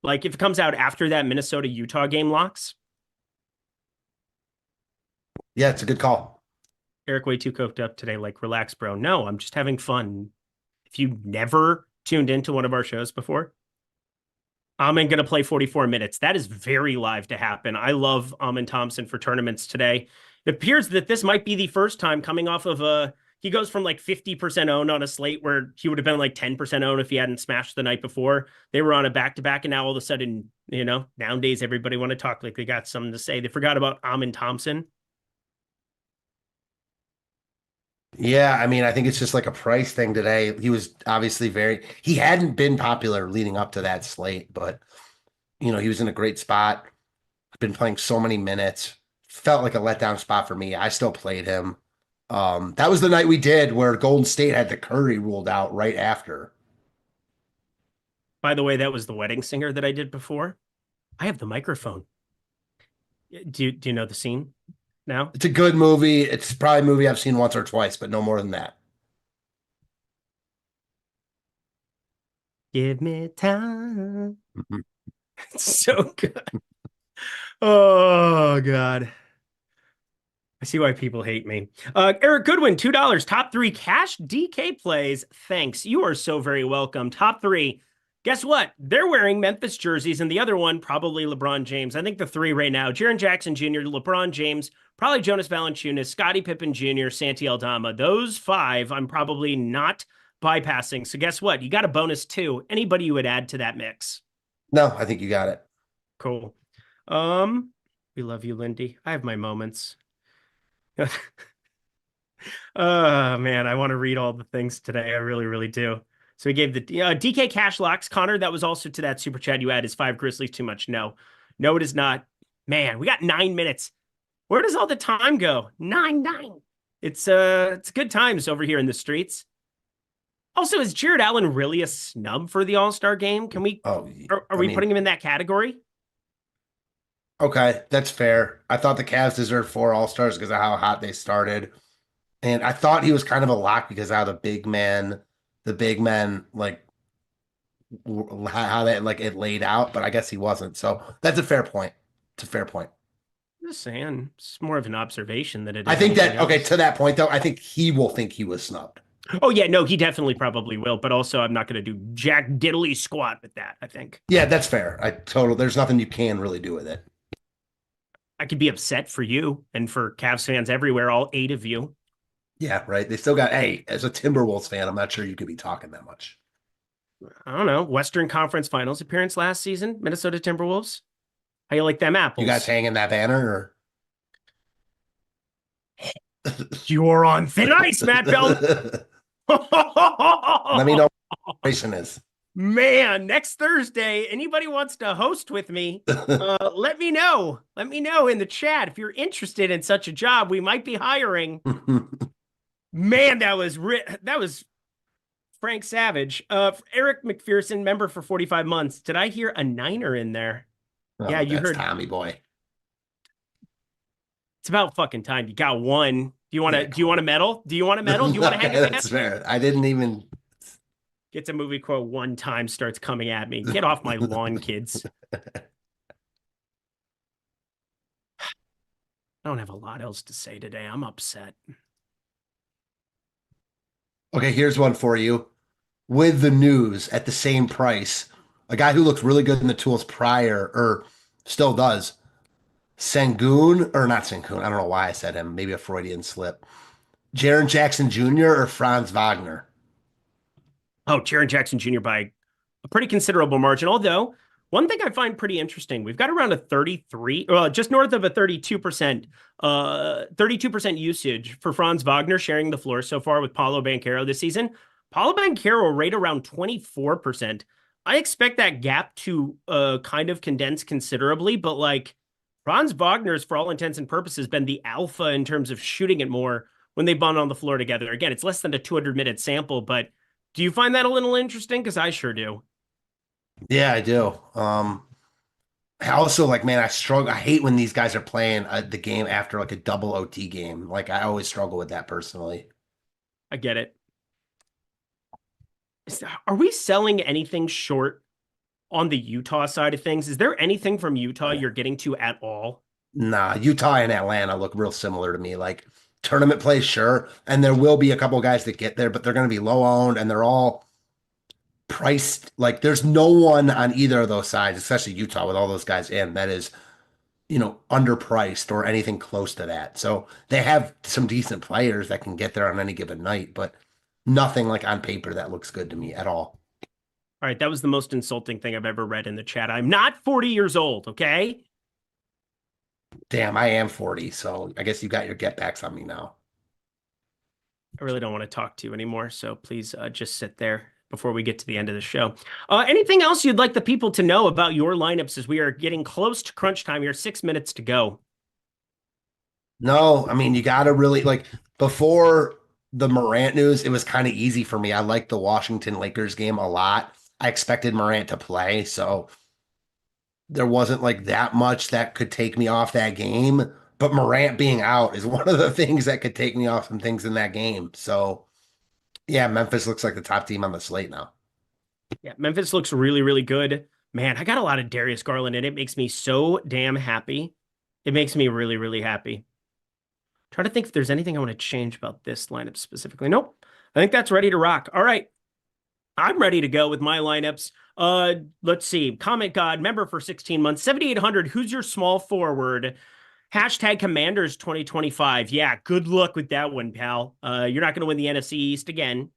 Like if it comes out after that Minnesota-Utah game locks. Yeah, it's a good call. Eric, way too coked up today. Like, relax, bro. No, I'm just having fun. If you never tuned into one of our shows before, I'm going to play 44 minutes. That is very live to happen. I love Amin Thompson for tournaments today. It appears that this might be the first time coming off of he goes from like 50% owned on a slate where he would have been like 10% owned if he hadn't smashed the night before. They were on a back-to-back, and now all of a sudden, nowadays everybody want to talk like they got something to say. They forgot about Amin Thompson. Yeah, I mean, I think it's just like a price thing today. He was obviously he hadn't been popular leading up to that slate, but he was in a great spot. Been playing so many minutes. Felt like a letdown spot for me. I still played him. That was the night we did where Golden State had the Curry ruled out right after. By the way, that was the wedding singer that I did before. I have the microphone. Do you know the scene now? It's a good movie. It's probably a movie I've seen once or twice, but no more than that. Give me time. Mm-hmm. It's so good. Oh, God. I see why people hate me. Eric Goodwin, $2. Top 3 cash DK plays. Thanks. You are so very welcome. Top 3. Guess what? They're wearing Memphis jerseys, and the other one, probably LeBron James. I think the 3 right now, Jaren Jackson Jr., LeBron James, probably Jonas Valanciunas, Scottie Pippen Jr., Santi Aldama. Those 5, I'm probably not bypassing. So guess what? You got a bonus 2. Anybody you would add to that mix? No, I think you got it. Cool. We love you, Lindy. I have my moments. Oh, man, I want to read all the things today. I really, really do. So we gave the DK Cash Locks. Connor, that was also to that super chat you add. Is 5 Grizzlies too much? No, it is not. Man, we got 9 minutes. Where does all the time go? 9. It's good times over here in the streets. Also, is Jared Allen really a snub for the All-Star game? Can we? Are we putting him in that category? Okay, that's fair. I thought the Cavs deserved 4 All-Stars because of how hot they started. And I thought he was kind of a lock because of how the big men, like how that like it laid out, but I guess he wasn't. So that's a fair point. It's a fair point. Just saying, it's more of an observation that it is. I think that, okay, to that point though, I think he will think he was snubbed. Oh yeah, no, he definitely probably will, but also I'm not going to do jack diddly squat with that, I think. Yeah, that's fair. There's nothing you can really do with it. I could be upset for you and for Cavs fans everywhere, all 8 of you. Yeah, right. They still got, hey, as a Timberwolves fan, I'm not sure you could be talking that much. I don't know. Western Conference Finals appearance last season, Minnesota Timberwolves. How you like them apples? You guys hanging that banner or? You're on thin ice, Matt Belman. Let me know what the situation is. Man, next Thursday, anybody wants to host with me, let me know. Let me know in the chat if you're interested in such a job. We might be hiring. Man, that was Frank Savage. Eric McPherson, member for 45 months. Did I hear a Niner in there? Oh, yeah, you heard Tommy boy. It's about fucking time. You got one. Do you want to medal? Do you want to medal? Do you want to hang it? That's fair. I didn't even. Gets a movie quote one time, starts coming at me. Get off my lawn, kids. I don't have a lot else to say today. I'm upset. Okay, here's one for you. With the news at the same price, a guy who looked really good in the tools prior, or still does, Sengun, or not Sengun, I don't know why I said him, maybe a Freudian slip. Jaren Jackson Jr. or Franz Wagner? Oh, Jaren Jackson Jr. by a pretty considerable margin. Although, one thing I find pretty interesting, we've got around a 33, just north of a 32% usage for Franz Wagner sharing the floor so far with Paolo Banchero this season. Paolo Banchero rate around 24%. I expect that gap to kind of condense considerably, but like Franz Wagner's, for all intents and purposes, been the alpha in terms of shooting it more when they've been on the floor together. Again, it's less than a 200-minute sample, but do you find that a little interesting? Because I sure do. Yeah, I do. I also like, man, I struggle. I hate when these guys are playing the game after like a double OT game. Like, I always struggle with that personally. I get it. Are we selling anything short on the Utah side of things? Is there anything from Utah you're getting to at all? Nah, Utah and Atlanta look real similar to me. Like tournament play, sure. And there will be a couple guys that get there, but they're going to be low owned and they're all priced. Like there's no one on either of those sides, especially Utah with all those guys in, that is, underpriced or anything close to that. So they have some decent players that can get there on any given night, but nothing like on paper that looks good to me at all. All right, that was the most insulting thing I've ever read in the chat. I'm not 40 years old, okay? Damn, I am 40, so I guess you got your get backs on me now. I really don't want to talk to you anymore, so please just sit there before we get to the end of the show. Anything else you'd like the people to know about your lineups as we are getting close to crunch time here? 6 minutes to go. No, I mean, you got to really, like, before the Morant news, it was kind of easy for me. I liked the Washington Lakers game a lot. I expected Morant to play, so there wasn't like that much that could take me off that game. But Morant being out is one of the things that could take me off some things in that game. So, yeah, Memphis looks like the top team on the slate now. Yeah, Memphis looks really, really good. Man, I got a lot of Darius Garland, and it makes me so damn happy. It makes me really, really happy. Trying to think if there's anything I want to change about this lineup specifically. Nope. I think that's ready to rock. All right. I'm ready to go with my lineups. Let's see. Comment God, member for 16 months, 7,800. Who's your small forward? Hashtag Commanders 2025. Yeah, good luck with that one, pal. You're not going to win the NFC East again,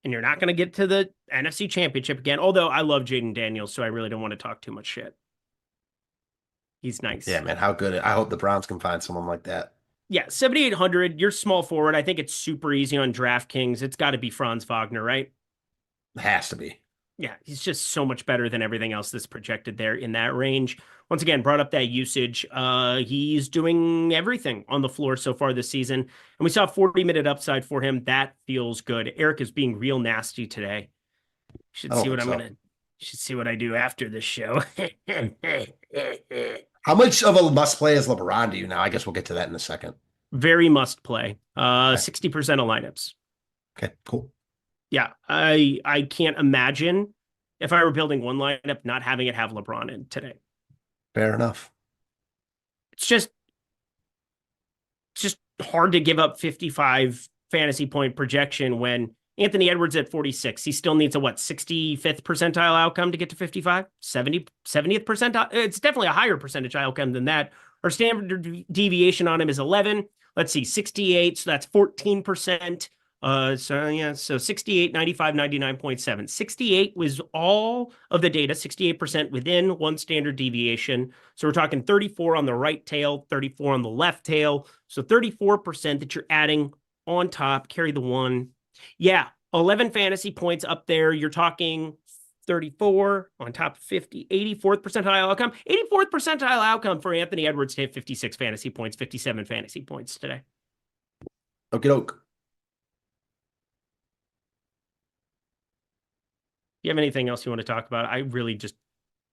and you're not going to get to the NFC Championship again. Although I love Jaden Daniels, so I really don't want to talk too much shit. He's nice. Yeah, man, how good. I hope the Browns can find someone like that. Yeah, 7,800. You're small forward. I think it's super easy on DraftKings. It's got to be Franz Wagner, right? It has to be. Yeah, he's just so much better than everything else that's projected there in that range. Once again, brought up that usage. He's doing everything on the floor so far this season. And we saw a 40-minute upside for him. That feels good. Eric is being real nasty today. Should see what should see what I do after this show. How much of a must play is LeBron to you now? I guess we'll get to that in a second. Very must play. 60% of lineups. Okay, cool. Yeah, I can't imagine if I were building one lineup not having it have LeBron in today. Fair enough. It's just hard to give up 55 fantasy point projection when Anthony Edwards at 46. He still needs a 65th percentile outcome to get to 55? 70th percentile? It's definitely a higher percentage outcome than that. Our standard deviation on him is 11. Let's see, 68. So that's 14%. So 68, 95, 99.7. 68 was all of the data, 68% within one standard deviation. So we're talking 34 on the right tail, 34 on the left tail. So 34% that you're adding on top, carry the one. Yeah, 11 fantasy points up there. You're talking 34 on top of 50, 84th percentile outcome. 84th percentile outcome for Anthony Edwards to hit 56 fantasy points, 57 fantasy points today. Okie doke. Do you have anything else you want to talk about? I really just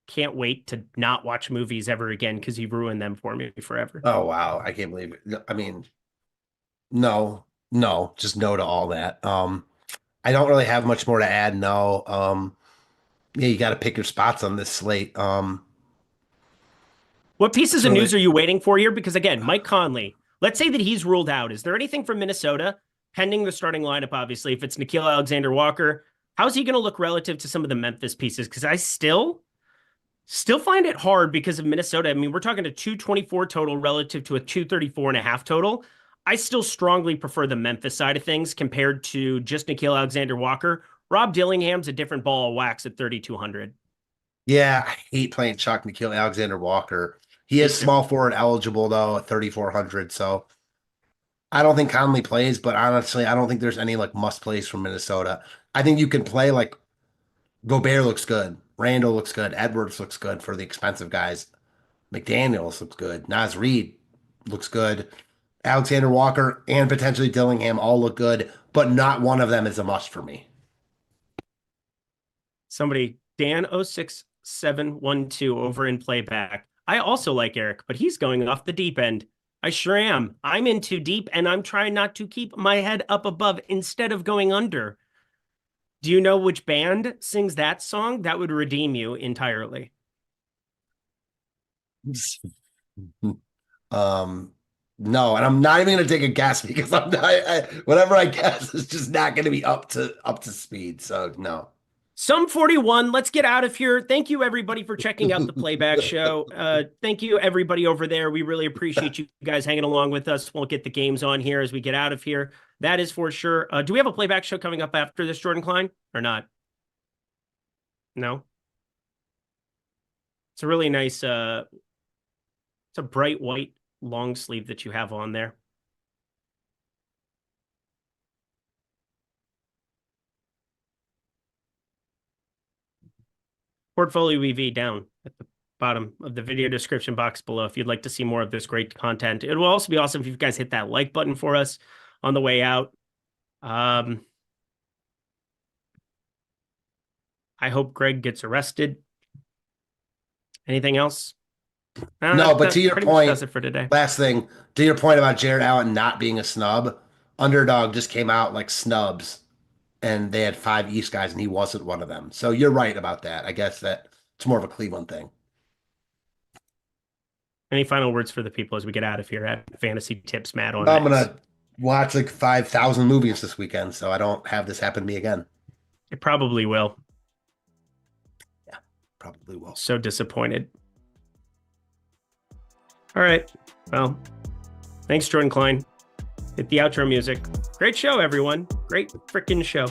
can't wait to not watch movies ever again because you've ruined them for me forever. Oh, wow. I can't believe it. I mean, no, just no to all that. I don't really have much more to add. No. Yeah, you got to pick your spots on this slate. What pieces of news are you waiting for here? Because again, Mike Conley, let's say that he's ruled out. Is there anything from Minnesota, pending the starting lineup, obviously, if it's Nickeil Alexander-Walker, how's he going to look relative to some of the Memphis pieces? Because I still find it hard because of Minnesota. I mean, we're talking a 224 total relative to a 234.5 total. I still strongly prefer the Memphis side of things compared to just Nickeil Alexander-Walker. Rob Dillingham's a different ball of wax at 3,200. Yeah, I hate playing Chuck Nickeil Alexander-Walker. He is small forward eligible, though, at 3,400. So I don't think Conley plays, but honestly, I don't think there's any must plays from Minnesota. I think you can play Gobert looks good. Randall looks good. Edwards looks good for the expensive guys. McDaniels looks good. Naz Reid looks good. Alexander Walker and potentially Dillingham all look good, but not one of them is a must for me. Somebody, Dan06712 over in playback. I also like Eric, but he's going off the deep end. I sure am. I'm in too deep, and I'm trying not to keep my head up above instead of going under. Do you know which band sings that song? That would redeem you entirely. No, and I'm not even going to take a guess because I'm not. Whatever I guess is just not going to be up to speed. So no. Some 41. Let's get out of here. Thank you, everybody, for checking out the playback show. Thank you, everybody over there. We really appreciate you guys hanging along with us. We'll get the games on here as we get out of here. That is for sure. Do we have a playback show coming up after this, Jordan Klein, or not? No. It's a really nice. It's a bright white long sleeve that you have on there. Portfolio EV down at the bottom of the video description box below if you'd like to see more of this great content. It will also be awesome if you guys hit that like button for us on the way out. I hope Greg gets arrested. Anything else? No, but to your point, does it for today. Last thing, to your point about Jared Allen not being a snub, Underdog just came out like snubs, and they had 5 East guys, and he wasn't one of them. So you're right about that. I guess that it's more of a Cleveland thing. Any final words for the people as we get out of here at Fantasy Tips, Matt? On I'm going to watch 5,000 movies this weekend, so I don't have this happen to me again. It probably will. Yeah, probably will. So disappointed. All right. Well, thanks, Jordan Klein. Hit the outro music. Great show, everyone. Great freaking show.